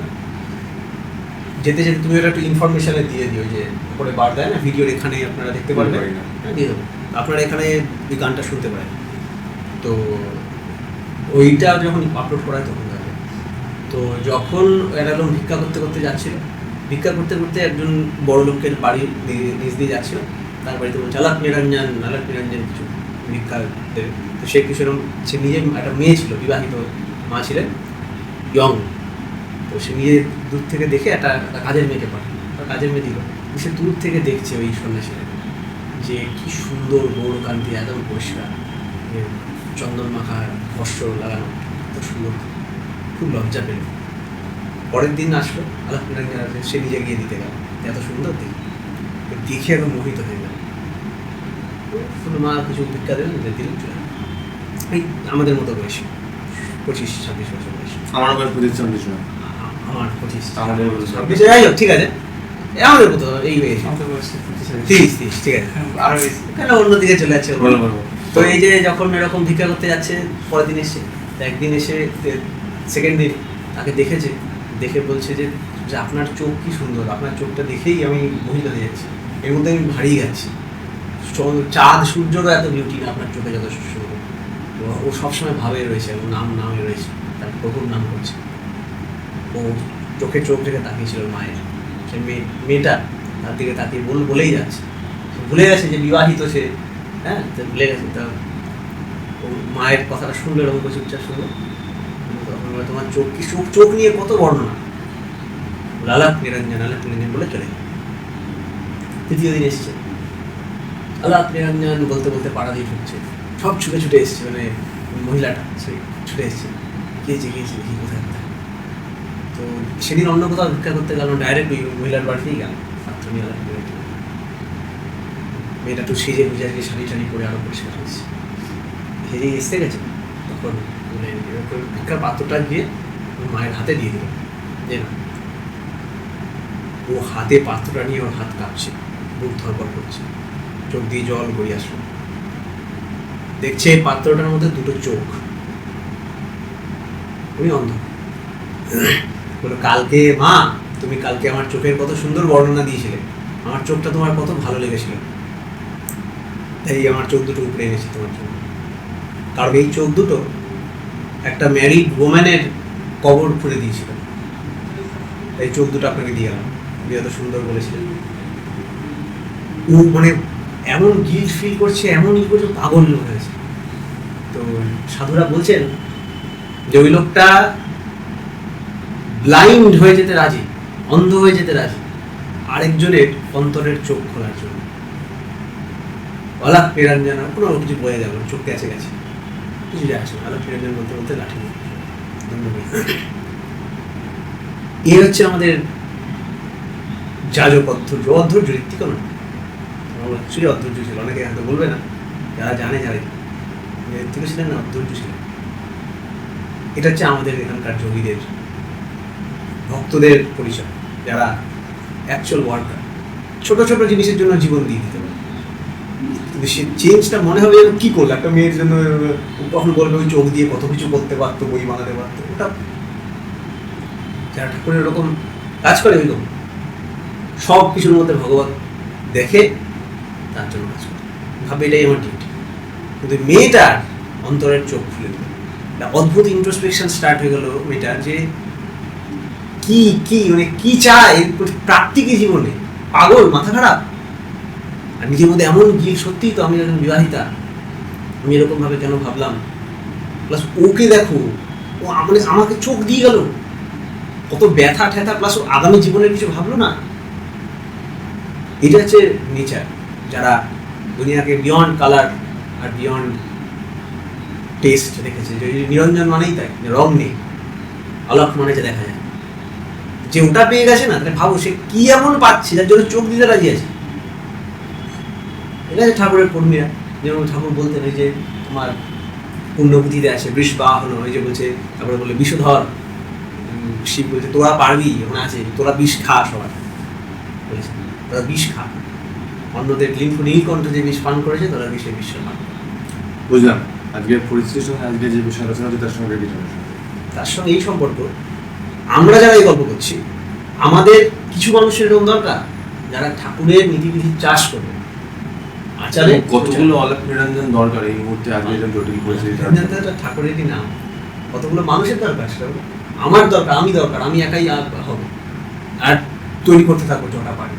যেতে যেতে তুমি ওটা একটু ইনফরমেশনে দিয়ে দিও, যে পরে বার দেয় না ভিডিওর এখানে আপনারা দেখতে পারবেন, হ্যাঁ দিয়ে দেবো, আপনারা এখানে ওই গানটা শুনতে পারেন। তো ওইটা যখন আপলোড করা হয় তখন যাবে। তো যখন একটা লোক ভিক্ষা করতে করতে যাচ্ছিল, ভিক্ষা করতে করতে একজন বড় লোকের বাড়ি নিজ দিয়ে যাচ্ছিল, তার বাড়িতে বলছে আলাপ নিরঞ্জন কিছু ভিক্ষা দেবে। তো সে কিছু এরকম, সে নিজে একটা মেয়ে ছিল, বিবাহিত মা ছিলেন, ইয়ং, তো সে নিজে দূর থেকে দেখে একটা কাজের মেয়েকে পাঠায়, কাজের মেয়ে দিল, সে দূর থেকে দেখছে ওই সন্ন্যাসীরা যে কি সুন্দর গৌরকান্তি, একদম পরিষ্কার, চন্দন মাখার বস্ত্র লাগানো, এত সুন্দর, খুব লজ্জা পেল। পরের দিন আসলো আলাপ নিরঞ্জন, সে নিজে গিয়ে দিতে গেল, এত সুন্দর দেখে একদম মোহিত হয়ে গেল। মা কিছু ভিক্ষা দেবেন, দিলেন, চলে এই আমাদের মতো বয়সী 25-26 বছর বয়স, আমার বয়স 25-26 না, আমার 25, আমাদের যাই হোক ঠিক আছে, আমাদের মতো এই বয়স 30, ঠিক আছে, আর কেন অন্যদিকে চলে যাচ্ছে। তো এই যে যখন এরকম ভিক্ষা করতে যাচ্ছে, পরের দিন এসে, একদিন এসে সেকেন্ড দিন তাকে দেখেছে, দেখে বলছে যে যে আপনার চোখ কি সুন্দর, আপনার চোখটা দেখেই আমি মোহিত হয়ে যাচ্ছি, এর মধ্যে আমি হারিয়ে যাচ্ছি। চাঁদ সূর্যরও এত বিউটি না আপনার চোখে যথেষ্ট সুন্দর। ও সবসময় ভাবে রয়েছে, ও নামে রয়েছে, তার প্রভুর নাম করছে। ও চোখে চোখ রেখে তাকিয়েছিল মায়ের, সে মেয়েটা তার দিকে তাকিয়ে বলেই যাচ্ছে, ভুলে গেছে যে বিবাহিত সে, হ্যাঁ ভুলে গেছে। তা ও মায়ের কথাটা শুনলে এরকম করে চুপচাপ শুনলো। তোমার চোখ কি চোখ নিয়ে কত বর্ণনা, আলাপ নিরঞ্জন বলে চলে গেল। তৃতীয় দিন এসছে, আলাপ নিরঞ্জন বলতে বলতে পাড়া দিয়ে ঢুকছে, সব ছুটে এসছে, মানে মহিলাটা সে ছুটে এসছে, গিয়েছে দেখি কোথায় কোথায়। তো সেদিন অন্য কোথাও ভিক্ষা করতে গেল, ডাইরেক্ট ওই মহিলার বাড়িতেই গেল। মেয়েটা একটু সেজে বুঝে আজকে শাড়ি করে আরো পরিষ্কার হয়েছে, সেজে এসে গেছে। তখন মানে ভিক্ষার পাত্রটা গিয়ে মায়ের হাতে দিয়ে দিল, যে না। ও হাতে পাত্রটা নিয়ে ওর হাত কাঁপছে, বুক ধরপড় করছে, চোখ দিয়ে জল গড়িয়ে আসলো। দেখছে পাত্রটার মধ্যে দুটো চোখ, উনি অন্ধ। বলো, কালকে মা তুমি কালকে আমার চোখের কত সুন্দর বর্ণনা দিয়েছিলে, আমার চোখটা তোমার কত ভালো লেগেছিল, তাই আমার চোখ দুটো উপরে এনেছি তোমার জন্য। কারণ এই চোখ দুটো একটা ম্যারিড ওম্যানের কবর খুঁড়ে দিয়েছিল, এই চোখ দুটো আপনাকে দিয়ে গেলাম, আপনি এত সুন্দর বলেছিলেন। ও মানে এমন গিল্ট ফিল করছে, এমন ই করছে, পাগল হয়েছে। তো সাধুরা বলছেন যে ওই লোকটা ব্লাইন্ড হয়ে যেতে রাজি, অন্ধ হয়ে যেতে রাজি, আরেকজনের অন্তরের চোখ খোলার জন্য। আলাপ নিরঞ্জন কোনো কিছু বয়ে গেল, চোখ গেছে কিছু যাচ্ছে, আলাপ নিরঞ্জন বলতে বলতে লাঠি এ হচ্ছে আমাদের যাজক অধৈর্য ঋত্বিক নয়, অবশ্যই অধৈর্য ছিল। অনেকে হয়তো বলবে না, যারা জানে ঋত্বিক ছিলেন না, অধৈর্য ছিলেন। এটা হচ্ছে আমাদের এখানকার যোগীদের, ভক্তদের পরিচয়, যারা অ্যাকচুয়াল ওয়ার্কার, ছোট ছোট জিনিসের জন্য জীবন দিয়ে দিতে পারে। কিন্তু সে চেঞ্জটা মনে হবে কি করলো একটা মেয়ের জন্য, তখন বলবে ওই চোখ দিয়ে কত কিছু করতে পারতো, বই বানাতে পারতো। ওটা যারা ঠাকুরের এরকম কাজ করে, ওইরকম সব কিছুর মধ্যে ভগবত দেখে তার জন্য কাজ করে, ভাবে এটাই আমার ডিউটি। কিন্তু মেয়েটার অন্তরের চোখ খুলে দিল, অদ্ভুত ইন্ট্রোস্পেকশন স্টার্ট হয়ে গেল মেয়েটার, যে কি মানে কি চায় প্রাপ্তি কি জীবনে, পাগল, মাথা খারাপ। আর নিজের মধ্যে এমন গিয়ে সত্যিই তো আমি একজন বিবাহিতা, আমি এরকম ভাবে কেন ভাবলাম। প্লাস ওকে দেখো, ও মানে আমাকে চোখ দিয়ে গেল, কত ব্যথা ঠেথা, প্লাস ও আগামী জীবনের কিছু ভাবলো না। এটা হচ্ছে নেচার, যারা দুনিয়াকে বিয়ন্ড কালার আর বিয়ন্ড টেস্ট দেখেছে। যে নিরঞ্জন মানেই তাই, রং নেই, আলাপ মানে যে দেখা যায়, যে ওটা পেয়ে গেছে না, তাহলে ভাবো সে কি এমন পাচ্ছে যার জন্য চোখ দিতে রাজি আছে। এটা ঠাকুরের কর্মীরা, যেমন ঠাকুর বলতেন এই যে তোমার পুণ্যপুঁথিতে আছে বৃষ বাহন, ওই যে বলছে, তারপরে বলে বিষধর, শিব বলছে তোরা পারবি, ওখানে আছে তোরা বিষ খা, সবাই বলেছে তোরা বিষ খা, অন্যদের নীলকণ্ঠ যে বিষ পান করেছে তোরা বিষে বিষ পান। বুঝলাম। আজকে পরিস্থিতির সঙ্গে আজকে যে বিষয় আলোচনা হচ্ছে তার সঙ্গে এই সম্পর্ক। আমরা যারা এই গল্প করছি, আমাদের কিছু মানুষের এরকম দরকার যারা ঠাকুরের নীতিবিধির চাষ করবে, আচারে কতগুলো আলাপ নিরঞ্জন দরকার এই মুহূর্তে, আজকে জটিল পরিস্থিতি। ঠাকুরেরই নাম, কতগুলো মানুষের দরকার, সেটা আমার দরকার, আমি একাই হবে। আর তৈরি করতে থাকবো যটা পারি,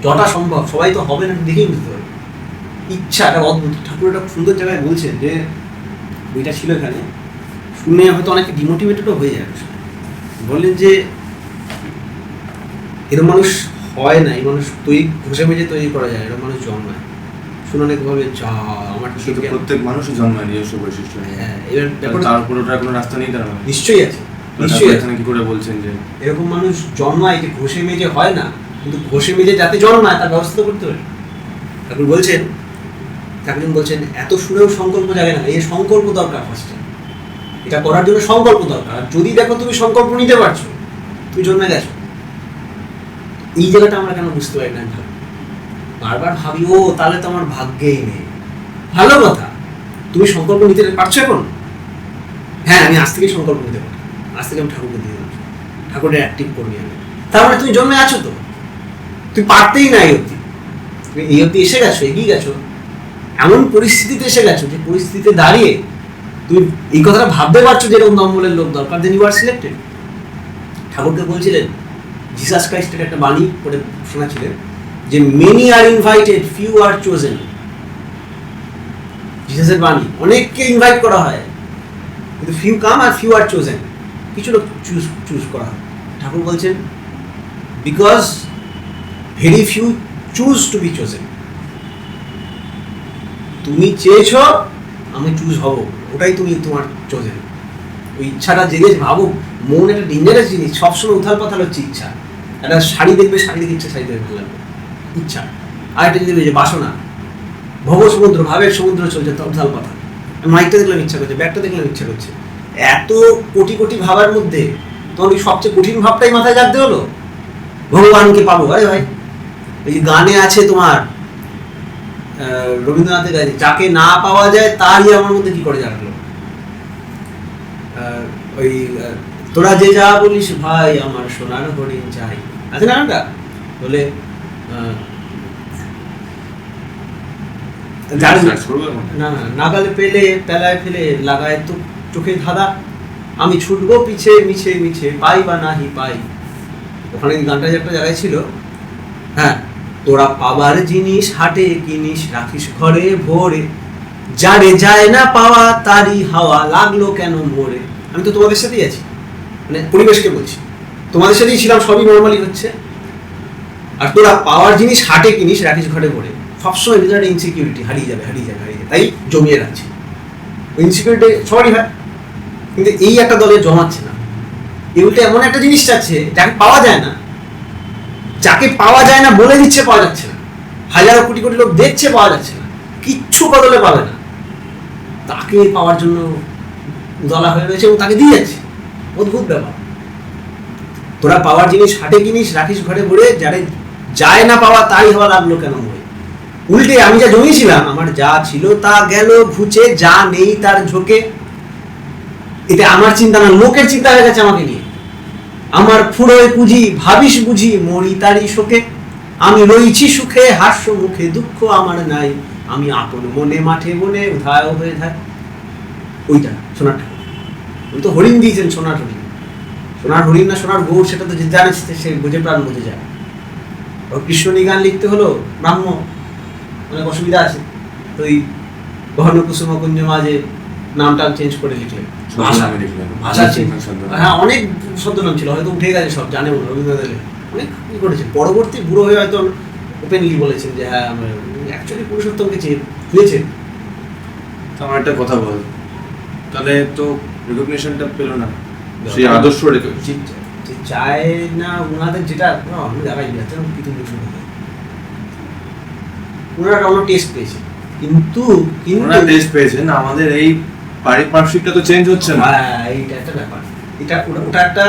যটা সম্ভব। সবাই তো হবে না, দেখেই বুঝতে পারবে। ইচ্ছা একটা অদ্ভুত, ঠাকুর একটা সুন্দর জায়গায় বলছেন, যে বইটা ছিল এখানে, শুনে হয়তো অনেকে ডিমোটিভেটেডও হয়ে যাবে। বললেন যে এরকম মানুষ হয় না, এই মানুষ ঘষে মেজে তৈরি করা যায়, এরকম মানুষ জন্মায়। শুনে অনেক ভাবে আমার প্রত্যেক মানুষই জন্মায় নিজস্ব বৈশিষ্ট্য। হ্যাঁ, এবার তার উপর ওটার কোনো রাস্তা নেই, তার নিশ্চয়ই আছে, নিশ্চয়ই এখানে কি করে বলছেন যে এরকম মানুষ জন্মায়, যে ঘষে মেজে হয় না, কিন্তু ঘষে মেজে যাতে জন্মায় তার ব্যবস্থা করতে হবে। ঠাকুর বলছেন এত শুনেও সংকল্প জাগে না, এই সংকল্প দরকার। ফার্স্টে এটা করার জন্য সংকল্প দরকার। আর যদি দেখো তুমি সংকল্প নিতে পারছো, তুমি জন্মে গেছো। এই জায়গাটা আমরা কেন বুঝতে পারি না? বারবার ভাবি, ও তাহলে তো আমার ভাগ্যেই নেই। ভালো কথা, তুমি সংকল্প নিতে পারছো এখন? হ্যাঁ, আমি আজ থেকেই সংকল্প নিতে পারি, আজ থেকে আমি ঠাকুরকে দিয়ে দেবো। ঠাকুরের অ্যাক্টিভ কর্মী আমি। তার মানে তুমি জন্মে আছো তো, তুমি পারতেই না এই অবধি, তুমি এই অবধি এসে গেছো, এগিয়ে গেছো, এমন পরিস্থিতিতে এসে গেছো যে পরিস্থিতিতে দাঁড়িয়ে তুমি এই কথাটা ভাবতে পারছো যে এরকম দম্বলের লোক দরকার, দেন ইউ আর সিলেক্টেড। ঠাকুরকে বলছিলেন, জিসাস ক্রাইস্টের একটা বাণী করে শোনাচ্ছিলেন যে many are invited, few are chosen. জিসাসের বাণী, অনেককে ইনভাইট করা হয় কিন্তু few come are few are chosen, কিছু লোক চুজ করা হয়। ঠাকুর বলছেন because very few choose to be chosen. তুমি চেয়েছ, আমি চুজ হব, ওটাই তুমি তোমার চোজেন। ওই ইচ্ছাটা জেগে ভাবো, মন একটা ডেঞ্জারাস জিনিস, সবসময় উথাল পাথাল হচ্ছে ইচ্ছা। একটা শাড়ি দেখবে, শাড়ি দেখে ইচ্ছা, শাড়ি দেখে ভালো লাগবে, ইচ্ছা। আর একটা যদি যে বাসনা, ভব সমুদ্র, ভাবের সমুদ্র চলছে উথাল পাথাল। মাইকটা দেখলাম ইচ্ছা করছে, ব্যাগটা দেখলাম ইচ্ছা করছে, এত কোটি কোটি ভাবার মধ্যে তোমার ওই সবচেয়ে কঠিন ভাবটাই মাথায় জাগতে হলো, ভগবানকে পাবো। আরে ভাই, এই যে গানে আছে তোমার রবীন্দ্রনাথের গানে, যাকে না পাওয়া যায় তারই আমার মধ্যে কি করে জাগলো, ওই তোরা যে যা বলিস ভাই আমার সোনার হরিণ চাই, আছে না ওটা? বলে না নাগালে পেলে পেলায় ফেলে লাগায় তো চোখে ধাঁধা, আমি ছুটবো পিছে মিছে মিছে, পাই বা নাহি পাই। ওখানে গানটা যে একটা জায়গায় ছিল, হ্যাঁ, তোরা পাবার জিনিস হাটে কিনিস, রাখিস ঘরে ভরে, যারে যায় না পাওয়া তারই হাওয়া লাগলো কেন মোরে। আমি তো তোমাদের সাথেই আছি, মানে পরিবেশকে বলছি, তোমাদের সাথেই ছিলাম, সবই নর্মালি হচ্ছে। আর তোরা পাওয়ার জিনিস হাটে কিনিস, রাখিস ঘরে ভরে, সবসময় ভিতরে একটা ইনসিকিউরিটি, হারিয়ে যাবে হারিয়ে যাবে হারিয়ে যাবে, তাই জমিয়ে রাখছি। ওই ইনসিকিউরিটি সবারই হয়, কিন্তু এই একটা দলে জমাচ্ছে না। এগুলো এমন একটা জিনিস চাচ্ছে যাকে পাওয়া যায় না, যাকে পাওয়া যায় না বলে দিচ্ছে পাওয়া যাচ্ছে না, হাজারো কোটি কোটি লোক দেখছে পাওয়া যাচ্ছে না, কিচ্ছু বদলে পাবে না, তাকে পাওয়ার জন্য উদলা হয়ে রয়েছে এবং তাকে দিয়ে যাচ্ছে। অদ্ভুত ব্যাপার। তোরা পাওয়ার জিনিস হাটে কিনিস, রাখিস ঘরে ভরে, যারে যায় না পাওয়া তাই হওয়া লাগলো কেন মরে। উল্টে আমি যা জমিয়েছিলাম, আমার যা ছিল তা গেল ঘুচে, যা নেই তার ঝোঁকে। এতে আমার চিন্তা না, লোকের চিন্তা হয়ে গেছে আমাকে নিয়ে। আমার ফুড়োয় পুঁজি, ভাবিস বুঝি মরি তারই শোকে। আমি রইছি সুখে হাস্য মুখে, দুঃখ আমার নাই, আমি আপন মনে মাঠে বনে ধায় হয়ে ধায়। ওইটা সোনার ঠাকুর, উনি তো হরিণ দিয়েছেন, সোনার হরিণ। সোনার হরিণ না সোনার গৌর সেটা তো যে জানে সে বুঝে, প্রাণ বুঝে যায়। কৃষ্ণ নিগান লিখতে হলো ব্রাহ্ম, অনেক অসুবিধা আছে, তো ওই ঘন কুসুম কুঞ্জ মাঝে নামটা চেঞ্জ করে লিখলেন, ভাষা চেঞ্জ। হ্যাঁ, অনেক ছদ্মনাম ছিল, হয়তো উঠে গেছে সব, জানে রবীন্দ্রনাথ অনেক কি করেছে। পরবর্তী বুড়ো হয়ে হয়তো ওপেনলি বলেছেন যে হ্যাঁ আমরা অ্যাকচুয়ালি পুরুষোত্তমকে চেয়েছেন। আমার একটা কথা বল, তাহলে তো রিকগনিশনটা পেলো না, সেই আদর্শ রেখে চায় না ওনাদের, যেটা আমি দেখাই যাচ্ছে ওনারা অন্য টেস্ট পেয়েছে, কিন্তু ওনারা টেস্ট পেয়েছেন, আমাদের এই পারিপার্শ্বিকটা তো চেঞ্জ হচ্ছে না। এইটা একটা ব্যাপার, এটা ওটা একটা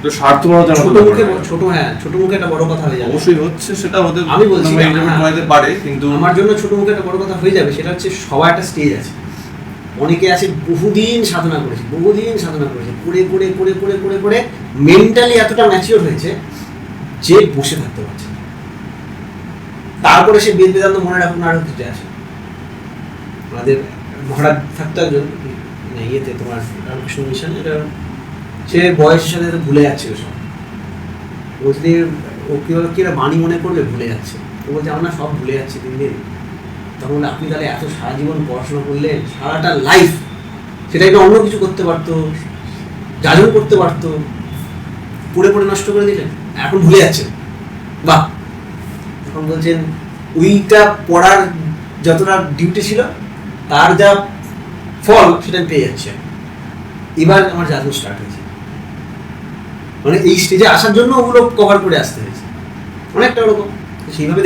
তো স্বার্থপরতার ছোট মুখে, ছোট মুখে একটা বড় কথা হয়ে যাবে। অবশ্যই হচ্ছে, সেটা হতে আমি বলছি হতে পারে, কিন্তু আমার জন্য ছোট মুখে একটা বড় কথা হয়ে যাবে। সেটা হচ্ছে সবার একটা স্টেজ আছে, অনেকে আছে বহুদিন সাধনা করেছে, করে করে করে করে করে করে মেন্টালি এতটা ম্যাচিওর হয়েছে যে বসে থাকতে পারছে। তারপরে সে বেদ বেদান্ত মনে রাখুন আরো কিছু আছে। আমাদের মহারাজ থাকতো একজন ইয়েতে, তোমার রামকৃষ্ণ মিশন, এটা সে বয়সের সাথে ভুলে যাচ্ছে সব। বলতে ও কিভাবে বাণী মনে করবে, ভুলে যাচ্ছে। ও বলছে আমরা সব ভুলে যাচ্ছি দিন দিন। তখন আপনি তাহলে এত সারা জীবন পড়াশোনা করলেন, সারাটা লাইফ সেটা একটা অন্য কিছু করতে পারতো, যাজন করতে পারতো, পড়ে পড়ে নষ্ট করে দিলেন, এখন ভুলে যাচ্ছেন। বাহ! এখন বলছেন ওইটা পড়ার যতটা ডিউটি ছিল তার যা ফল সেটা পেয়ে যাচ্ছে। এবার আমার যাজন স্টার্ট হয়েছে, মানে এই স্টেজে আসার জন্য ওগুলো কভার করে আসতে হয়েছে অনেকটা ওরকম। সেইভাবে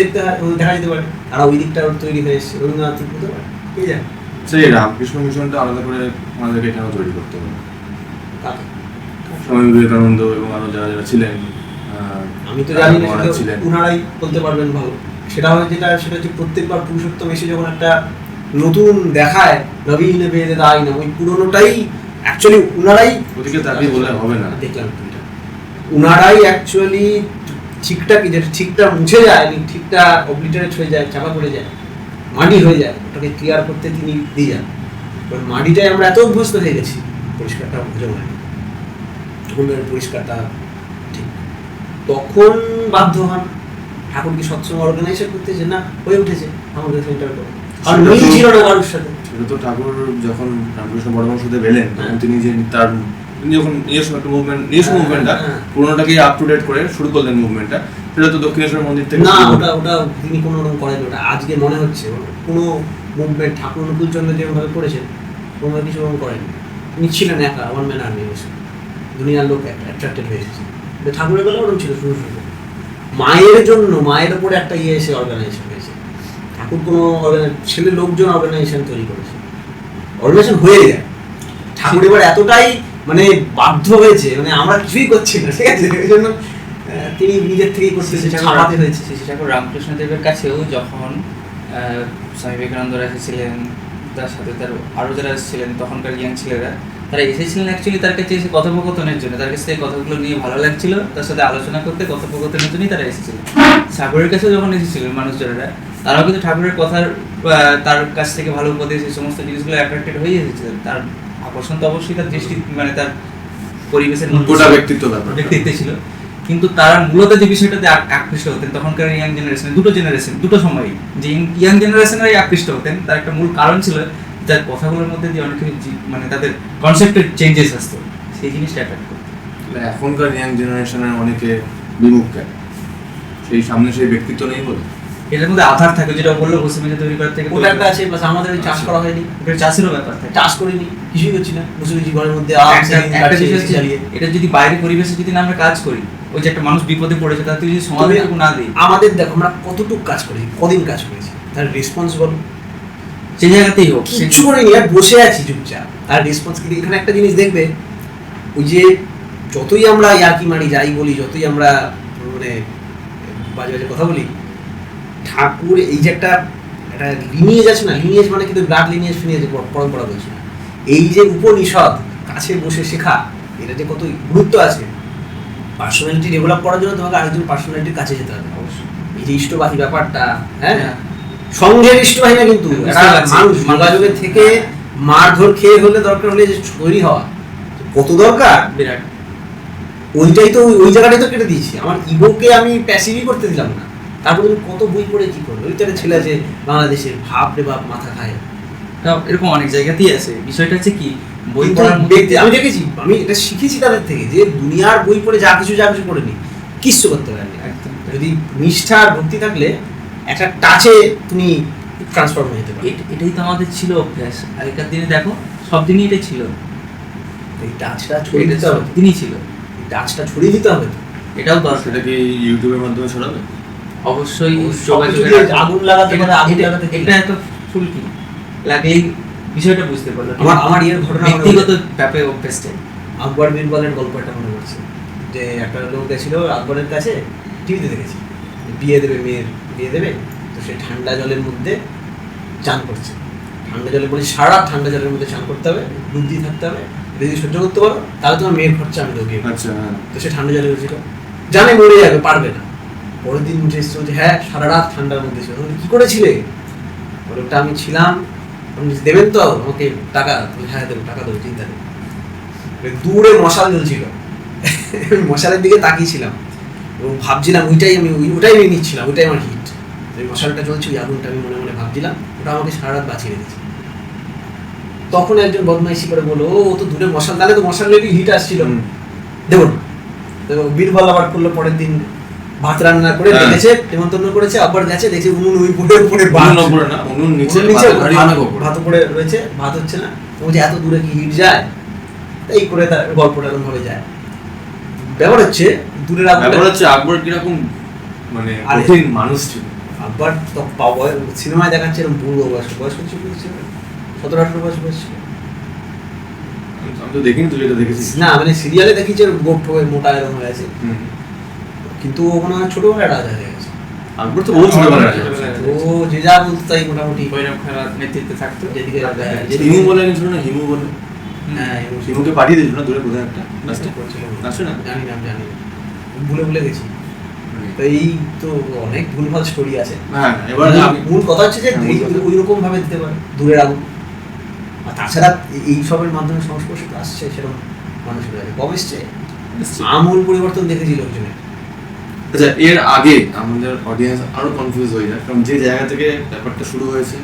দেখা যেতে পারে তারা ওই দিকটা তৈরি হয়ে এসছে, রবীন্দ্রনাথ হতে পারে, কে জানে। সেই রামকৃষ্ণ মিশনটা আলাদা করে আমাদেরকে এখানেও তৈরি করতে হবে। স্বামী বিবেকানন্দ এবং আরো যারা যারা ছিলেন, আমি তো জানি না, ওনারাই বলতে পারবেন ভালো। সেটা হচ্ছে প্রত্যেকবার পুরুষোত্তম এসে যখন একটা নতুন দেখায়, নবীন বেদে দায় না, ওই পুরোনোটাই অ্যাকচুয়ালি ওনারাই ওদিকে তাকিয়ে বলে হবে না। দেখলাম উনারাই অ্যাকচুয়ালি ঠিকটা কি যেটা ঠিকটা মুছে যায়, ঠিকটা অবলিটারেট হয়ে যায়, চাপা পড়ে যায়, মাটি হয়ে যায়, ওটাকে ক্লিয়ার করতে তিনি দিয়ে যান। কারণ মাটিটাই আমরা এত অভ্যস্ত হয়ে গেছি, পরিষ্কারটা বোঝা হয় না, তখন পরিষ্কারটা ঠিক। তখন বাধ্য হন ঠাকুর কি সৎসঙ্গ অর্গানাইজেশন করতে, যে না হয়ে উঠেছে আমাদের সেন্টার করে, আর মিল ছিল না কারোর সাথে। সেটা তো ঠাকুর যখন রামকৃষ্ণ পরমহংসদেব এলেন তখন তিনি যে তিনি যখন নিজস্ব একটা মুভমেন্টটা পুরোনোটাকে আপ টু ডেট করে শুরু করলেন মুভমেন্টটা, সেটা তো দক্ষিণেশ্বর মন্দির থেকে না, ওটা তিনি কোনো রকম করেন, ওটা আজকে মনে হচ্ছে কোনো মুভমেন্ট ঠাকুর অনুকূলচন্দ্র যেভাবে করেছেন কোনো কিছু ওরকম করেন। তিনি ছিলেন একা, ওয়ান ম্যান আর্মি বসে, দুনিয়ার লোক অ্যাট্রাক্টেড হয়ে এসেছে। ঠাকুরের বেলা ওরকম ছিল শুরু শুরু। মায়ের জন্য, মায়ের ওপরে একটা এসে অর্গানাইজেশন হয়েছে, ঠাকুর কোনো ছেলে লোকজন অর্গানাইজেশন তৈরি করেছে, অর্গানাইজেশন হয়ে যায়। ঠাকুর এবার এতটাই মানে বাধ্য হয়েছে, মানে আমরা কিছুই করছি না, ঠিক আছে, এই জন্য তিনি নিজের থেকেই করতে ছাপাতে হয়েছে। শ্রী ঠাকুর রামকৃষ্ণদেবের কাছেও যখন স্বামী বিবেকানন্দরা এসেছিলেন, তার সাথে তার আরও যারা এসেছিলেন তখনকার ইয়াং ছেলেরা, তারা এসেছিলেন অ্যাকচুয়ালি তার কাছে এসে কথোপকথনের জন্য, তার কাছে কথাগুলো নিয়ে ভালো লাগছিল, তার সাথে আলোচনা করতে, কথোপকথনের জন্যই তারা এসেছিলেন। ঠাকুরের কাছেও যখন এসেছিলেন মানুষজনেরা, তারাও কিন্তু ঠাকুরের কথার তার কাছ থেকে ভালো উপদেশ, এই সমস্ত জিনিসগুলো অ্যাট্রাক্টেড হয়ে এসেছিলেন। তার আকর্ষণ তো অবশ্যই তার দৃষ্টি, মানে তার পরিবেশের গোটা ব্যক্তিত্ব ছিল, কিন্তু তারা মূলত যে বিষয়টাতে আকৃষ্ট হতেন তখনকার ইয়াং জেনারেশন, দুটো সময় যে ইয়াং জেনারেশনেরাই আকৃষ্ট হতেন, তার একটা মূল কারণ ছিল যার কথাগুলোর মধ্যে দিয়ে অনেক কিছু মানে তাদের কনসেপ্টের চেঞ্জেস আসতো, সেই জিনিসটা অ্যাট্রাক্ট করতো। এখনকার ইয়াং জেনারেশনের অনেকে বিমুখ কেন, সেই সামনে সেই ব্যক্তিত্ব নেই বলে। এটার মধ্যে আধার থাকে, যেটা বললো বসে তৈরি করার থেকে ওটা একটা আছে, প্লাস আমাদের চাষ করা হয়নি, ওটা চাষেরও ব্যাপার থাকে, চাষ করিনি, কিছুই করছি না, বসে গেছি ঘরের মধ্যে। একটা বিষয় হচ্ছে, এটা যদি বাইরে পরিবেশে যদি না আমরা কাজ করি, ওই যে একটা মানুষ বিপদে পড়েছে, তাতে যদি সমাধানটুকু না দিই, আমাদের দেখো আমরা কতটুকু কাজ করেছি, কদিন কাজ করেছি, তার রেসপন্সিবল সেই জায়গাতেই হোক, কিছু করিনি, আর বসে আছি চুপচাপ। আর রেসপন্স কি, এখানে একটা জিনিস দেখবে, ওই যে যতই আমরা ইয়ার্কি মারি, যাই বলি, যতই আমরা মানে বাজে বাজে কথা বলি, ঠাকুর এই যে একটা লিনিয়েজ আছে না, লিনিয়েজ মানে কিন্তু ব্লাড লিনিয়েজ ফিনিয়েজ পরম্পরা বলছি না, এই যে উপনিষদ কাছে বসে শেখা, এটা যে কত গুরুত্ব আছে। পার্সোনালিটি ডেভেলপ করার জন্য তোমাকে আরেকজন পার্সোনালিটির কাছে যেতে হবে অবশ্যই। এই যে ইষ্টবাহী ব্যাপারটা, হ্যাঁ, সঙ্গের ইষ্টবাহী না, কিন্তু মানুষ যোগাযোগের থেকে মারধর খেয়ে হলে দরকার হলে যে তৈরি হওয়া কত দরকার, বিরাট। ওইটাই তো, ওই জায়গাটাই তো কেটে দিয়েছি। আমার ইগোকে আমি প্যাসিভই করতে দিলাম না। তারপরে তুমি কত বই পড়ে কি করবে, ওই তো একটা ছেলে আছে বাংলাদেশের, ভাব রে বাপ, মাথা খায়। এরকম অনেক জায়গাতেই আছে। বিষয়টা হচ্ছে কি, বই কিন্তু পড়ার মধ্যে আমি দেখেছি, আমি এটা শিখেছি তাদের থেকে, যে দুনিয়ার বই পড়ে যা কিছু করে নি, কিচ্ছু করতে পারেনি। একদম। যদি নিষ্ঠা আর ভক্তি থাকলে একটা টাচে তুমি ট্রান্সফর্ম হয়ে যেতে পারো। এটাই তো আমাদের ছিল অভ্যাস। আগেকার দিনে দেখো, সব দিনই এটাই ছিল, এই টাচটা ছড়িয়ে দিতে হবে, দিনই ছিল, এই টাচটা ছড়িয়ে দিতে হবে। এটাও দরকার। সেটা কি ইউটিউবের মাধ্যমে ছড়াবে? অবশ্যই যোগাযোগের আগুন লাগাতে পারে, আগুন লাগাতে এটা একটা ফুল কি লাগলেই বিষয়টা বুঝতে পারলো। আমার ইয়ের ঘটনা, ব্যক্তিগত ব্যাপারে অভ্যাসটাই। আকবর বীরবলের গল্প একটা মনে পড়ছে, যে একটা লোক গেছিল আকবরের কাছে, টিভিতে দেখেছি, বিয়ে দেবে, মেয়ের বিয়ে দেবে, তো সে ঠান্ডা জলের মধ্যে চান করছে। ঠান্ডা জলে বলি, সারা ঠান্ডা জলের মধ্যে চান করতে হবে, বুদ্ধি থাকতে হবে, যদি সহ্য করতে পারো তাহলে তোমার মেয়ের খরচা আমি ঢুকিয়ে। আচ্ছা, তো সে ঠান্ডা জলে গেছিল, জানে মরে যাবে, পারবে না। পরের দিন উঠে এসছে, বলছে হ্যাঁ সারা রাত ঠান্ডার মধ্যে ছিল। কি করেছিলে? বলে ওটা আমি ছিলাম, আপনি দেবেন তো আমাকে টাকা? হ্যাঁ দেবো, টাকা দেবো, চিন্তা নেই। দূরে মশাল জ্বলছিল, মশালের দিকে তাকিয়েছিলাম এবং ভাবছিলাম ওইটাই নিয়ে নিচ্ছিলাম, ওইটাই আমার হিট। ওই মশালটা চলছে, ওই আগুনটা আমি মনে মনে ভাবছিলাম, ওটা আমাকে সারা রাত বাঁচিয়ে রেখেছে। তখন একজন বদমাইশি করে বললো, ও তো দূরে মশাল, তাহলে তো মশাল লেগে হিট আসছিল, দেবো না। তো বীরবল আবার করলো, পরের দিন ভাত রান্না করে দেখেছে, নেমন্তন্ন করেছে, আবার গেছে দেখছে উনুন ওই পড়ে ভাত পড়ে রয়েছে, ভাত হচ্ছে না। বলছে এত দূরে কি হিট যায়? এই করে তার গল্পটা এরকম ভাবে যায়। ব্যাপার হচ্ছে দূরের আকবর কিরকম মানে কঠিন মানুষ ছিল। আকবর তো সিনেমায় দেখাচ্ছে এরকম বুড়ো বয়স হচ্ছে, 17-18 বয়স ছিল। আমি তো দেখিনি, তুই এটা দেখেছিস? না, মানে সিরিয়ালে দেখিছে গোপ হয়ে মোটা এরকম হয়ে আছে, কিন্তু ও মনে হয় ছোটবেলায় রাজা হয়ে গেছে। আকবর তো বহু ছোটবেলায় রাজা, ও যে যা বলতো তাই মোটামুটি বৈরব খেলার নেতৃত্বে থাকতো। যেদিকে হিমু বলে ছিল না, হিমু বলে, হ্যাঁ, হিমুকে পাঠিয়ে দিয়েছিল না দূরে কোথায় একটা, জানি না। ভুলে ভুলে গেছি। তো এই তো অনেক ভুলভাল স্টোরি আছে। হ্যাঁ, এবার মূল কথা হচ্ছে যে হ্যাঁ, মূল কথা। ওই রকম ভাবে দিতে পারে দূরের আগুন। আর তাছাড়া এই সবের মাধ্যমে সংস্পর্শে তো আসছে সেরকম মানুষের কাছে কম এসছে, আমূল পরিবর্তন দেখেছি লোকজনের। আচ্ছা, এর আগে আমাদের অডিয়েন্স আরো কনফিউজ হয়ে যায়, কারণ যে জায়গা থেকে ব্যাপারটা শুরু হয়েছে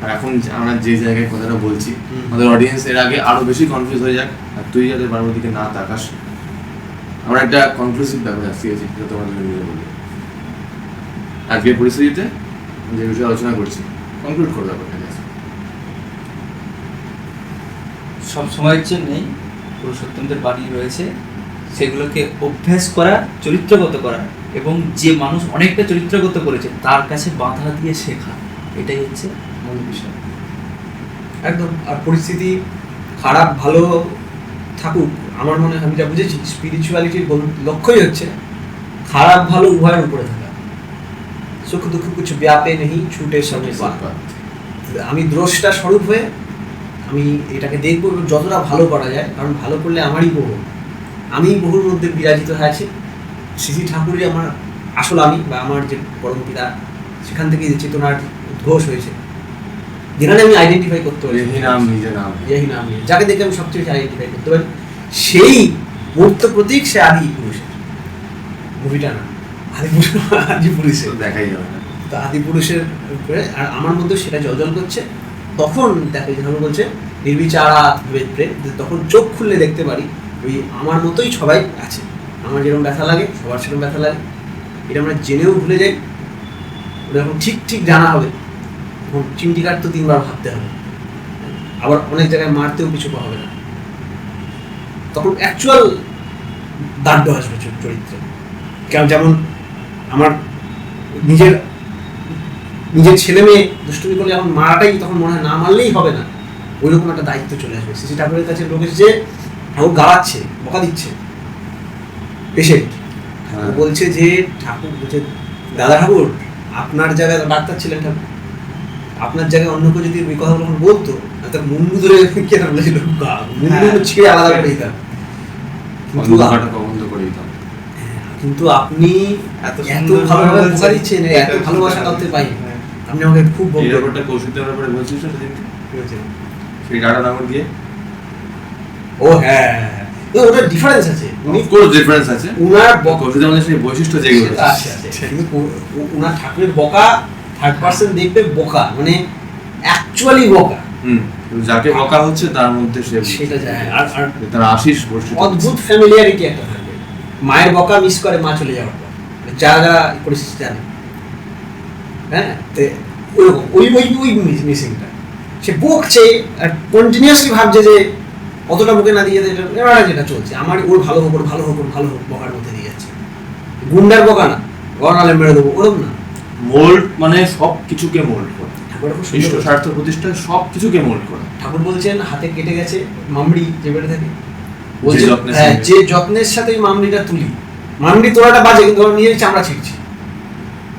আর এখন আমরা যে জায়গায় কথাটা বলছি, আমাদের অডিয়েন্স এর আগে আরো বেশি কনফিউজ হয়ে যাক, আর তুই যাতে বারবার দিকে না তাকাস। আমরা একটা কনক্লুসিভ ব্যাপার আসছিয়েছি, যেটা তোমাদের মিলে বলি। আজকের পরিস্থিতিতে যে বিষয়ে আলোচনা করছি, কনক্লুড করে ব্যাপারটা। সব সময়ের জন্যই পুরুষোত্তমদের বাণী রয়েছে, সেগুলোকে অভ্যাস করা, চরিত্রগত করা, এবং যে মানুষ অনেকটা চরিত্রগত করেছে তার কাছে বাধা দিয়ে শেখা, এটাই হচ্ছে মূল বিষয়। একদম। আর পরিস্থিতি খারাপ ভালো থাকুক, আমার মনে হয় আমি যা বুঝেছি স্পিরিচুয়ালিটির লক্ষ্যই হচ্ছে খারাপ ভালো উভয়ের উপরে থাকা। সুখ দুঃখ কিছু ব্যাপে নেই ছুটে সামনে পা। আমি দ্রষ্টা স্বরূপ হয়ে আমি এটাকে দেখবো এবং যতটা ভালো করা যায়, কারণ ভালো করলে আমারই বহু, আমি বহুর মধ্যে বিরাজিত হয়ে আছি। শ্রী ঠাকুরই আমার আসল আমি, বা আমার যে পরম পিতা, সেখান থেকে যে চেতনার উদ্ঘোষ হয়েছে, যেখানে আমি আইডেন্টিফাই করতে পারি এই নাম নিজে নাম, এই নাম নিয়ে, যাকে দেখে আমি সবচেয়ে বেশি আইডেন্টিফাই করতে পারি, সেই মূর্ত প্রতীক সে আদি পুরুষের। মুভিটা না, আদি পুরুষের দেখাই যাবে না। তো আদি পুরুষের উপরে, আর আমার মধ্যে সেটা জলজল করছে। তখন দেখে যেভাবে বলছে নির্বিচারা ভেদ প্রেম, তখন চোখ খুললে দেখতে পারি ওই আমার মতোই সবাই আছে, আমার যেরকম ব্যথা লাগে সবার সেরকম ব্যথা লাগে। এটা আমরা জেনেও ভুলে যাই, ওটা যখন ঠিক ঠিক জানা হবে তখন চিমটিকার তো 3 বার ভাবতে হবে, আবার অনেক জায়গায় মারতেও কিছু হবে না, তখন অ্যাকচুয়াল দাড্ড আসবে চরিত্রে। কেন, যেমন আমার নিজের ছেলে মেয়ে দুষ্টুমি করলে এখন মারাটাই তখন মনে হয় না মারলেই হবে না, ওইরকম একটা দায়িত্ব চলে আসবে। শ্রী ঠাকুরের কাছে লোক এসে ঠাকুর গাওয়াচ্ছে, বকা দিচ্ছে পেশেন্ট, বলছে যে ঠাকুর বলছে দাদা ঠাকুর আপনার জায়গায় ডাক্তার ছিলেন ঠাকুর, আপনার জায়গায় অন্য কেউ যদি ওই কথাগুলো বলতো তার মুন্ডু ধরে কেন বলেছিল, মুন্ডু ছিঁড়ে আলাদা করে দিতাম, কিন্তু আপনি এত ভালোভাবে বোঝা দিচ্ছেন, এত ভালোবাসা কাউকে পাই, আপনি আমাকে খুব এই ব্যাপারটা কৌশিক দেওয়ার পরে বলছিস না সেদিন, সেই ডাটা নাম্বার দিয়ে। ও হ্যাঁ, ওটার ডিফারেন্স আছে, কোন ডিফারেন্স আছে উনার কৌশিক দেওয়ার সেই বৈশিষ্ট্য যেগুলো আছে, কিন্তু উনার ঠাকুরের বকা থার্ড পারসন দেখবে বোকা, মানে অ্যাকচুয়ালি বোকা। যাকে বকা হচ্ছে তার মধ্যে সেটা যায়, আর তার আশিস বৈশিষ্ট্য, অদ্ভুত ফ্যামিলিয়ারিটি একটা থাকবে। মায়ের বকা মিস করে মা চলে যাওয়ার পর, যারা যারা পরিস্থিতি জানে, হ্যাঁ, তো ওইরকম ওই মিসিংটা, সে বকছে আর কন্টিনিউয়াসলি ভাবছে যে অতটা বুকে না দিয়ে যেটা চলছে, আমার ওর ভালো হোক, ওর ভালো হোক, ওর ভালো হোক, বকার মধ্যে দিয়ে যাচ্ছে। গুন্ডার বকা না, গড়ালে মেরে দেবো, ওরকম না। মোল্ড মানে সব কিছুকে মোল্ড করা, ঠাকুর ইষ্ট স্বার্থ প্রতিষ্ঠা সব কিছুকে মোল্ড করা। ঠাকুর বলছেন হাতে কেটে গেছে মামড়ি যে বেড়ে থাকে, যে যত্নের সাথে ওই মামড়িটা তুলি, মামড়ি তোলাটা বাজে, কিন্তু আমরা নিজের চামড়া ছিঁড়ছি,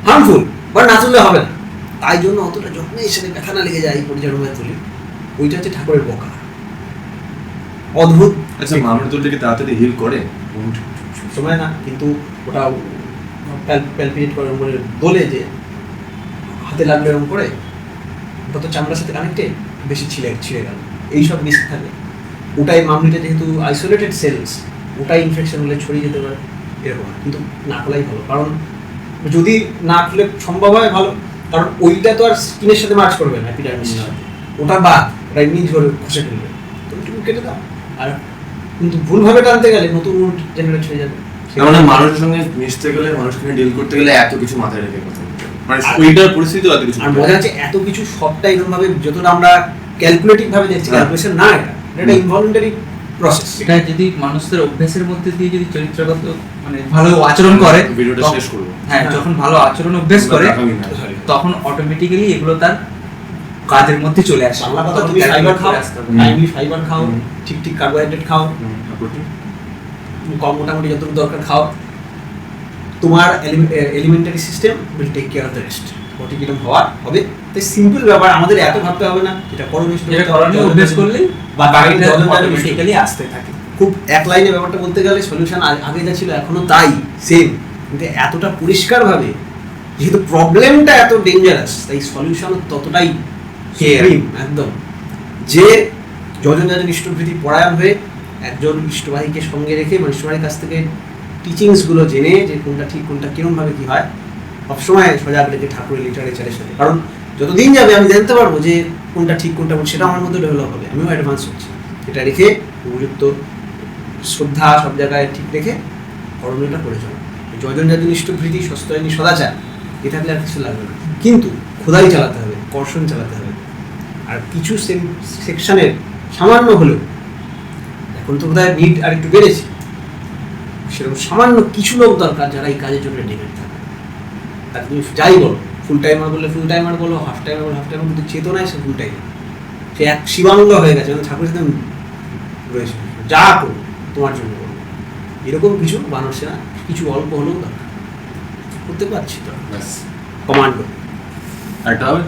হার্মফুল, বাট না তুললে হবে না, তাই জন্য অতটা যত্নের সাথে ব্যথা না লেগে যায় এই পরিচালনায় তুলি, ওইটা হচ্ছে ঠাকুরের বকা। অদ্ভুত। আচ্ছা, মামড়ি তুললে কি তাড়াতাড়ি হিল করে? সময় না, কিন্তু ওটা প্যালপিটেট করে উপরে দোলে, যে হাতে লাগলো এরকম করে, ওটা তো চামড়ার সাথে কানেক্টেড, বেশি ছিঁড়ে গেল, এইসব রিস্ক থাকে। ওটাই মামড়িটা যেহেতু আইসোলেটেড সেলস, ওটাই ইনফেকশন হলে ছড়িয়ে যেতে পারে, এরকম। কিন্তু না খোলাই ভালো, কারণ যদি না খুলে সম্ভব হয় ভালো, কারণ ওইটা তো আর স্কিনের সাথে মার্চ করবে না, এপিডার্মিসের সাথে, ওটা বাদ, ওটা এমনি ঝরে খসে ফেলবে, তো ওইটুকু কেটে দাও। আর কিন্তু ভুলভাবে টানতে গেলে নতুন জেনারেট হয়ে যাবে। মানে মানুষের সঙ্গে মিশতে গেলে, মানুষকে ডিল করতে গেলে এত কিছু মাথায় রেখে কথা বলতে হবে, মানে ওইটার পরিস্থিতি এত কিছু। আর মজা হচ্ছে এত কিছু সবটা এরকম ভাবে, যতটা আমরা ক্যালকুলেটিভ ভাবে দেখছি, ক্যালকুলেশন না, এটা ইনভলুন্টারি প্রসেস। এটা যদি মানুষদের অভ্যাসের মধ্যে দিয়ে যদি চরিত্রগত মানে ভালো আচরণ করে, ভিডিওটা শেষ করব। হ্যাঁ, যখন ভালো আচরণ অভ্যাস করে তখন অটোমেটিক্যালি এগুলো তার কাজের মধ্যে চলে আসে। বাংলা কথা, তুমি ফাইবার খাও, টাইমলি ফাইবার খাও, ঠিক ঠিক কার্বোহাইড্রেট খাও, কম মোটামুটি যতটুকু দরকার খাও, তোমার elementary system will take care of the rest. Body কিরকম হওয়ার হবে, তাই সিম্পল ব্যাপার, আমাদের এত ভাবতে হবে না, যেটা করণীয় অভ্যাস করলেই বা বাকিটা অটোমেটিক্যালি আসতে থাকে। খুব এক লাইনে ব্যাপারটা বলতে গেলে সলিউশন আগে যা ছিল এখনো তাই সেম, কিন্তু এতটা পরিষ্কারভাবে যেহেতু প্রবলেমটা এত ডেঞ্জারাস তাই সলিউশন ততটাই সুপ্রিম একদম। যে যজন যাজন ইষ্টভৃতি পরায়ণ হয়ে একজন ইষ্টবাহীকে সঙ্গে রেখে মানে ইষ্টবাহীর কাছ থেকে টিচিংসগুলো জেনে যে কোনটা ঠিক কোনটা কিরমভাবে কী হয় সবসময় সজাগ রেখে ঠাকুরের লিটারেচারের সাথে, কারণ যতদিন যাবে আমি জানতে পারবো যে কোনটা ঠিক কোনটা ভুল, সেটা আমার মধ্যে ডেভেলপ হবে, আমিও অ্যাডভান্স হচ্ছি। এটা রেখে উপযুক্ত শ্রদ্ধা সব জায়গায় ঠিক রেখে করণীয়টা করে চলো। যজন যাজন ইষ্টভৃতি সস্তায়নী সদাচার এ থাকলে আর কিছু লাগবে না, কিন্তু খোদাই চালাতে হবে, কর্ষণ চালাতে হবে। আর কিছু সেকশনের সামান্য হলেও এখন তো বোধহয় নিড আর একটু বেড়েছে, সেরকম সামান্য কিছু লোক দরকার যারা এই কাজের জন্য ডেকেট থাকে। আর তুমি যাই বলো, ফুল টাইমার বললে ফুল টাইমার বলো, হাফ টাইমার বলো হাফ টাইমার, কিন্তু চেতনায় সে ফুল টাইমার, সে এক শিবাঙ্গ হয়ে গেছে, মানে ঠাকুরের সাথে রয়েছে, যা করো তোমার জন্য করো। এরকম কিছু বানর সেনা কিছু অল্প হলেও দরকার, করতে পারছি তো ব্যাস কমান্ডো। একটা হবে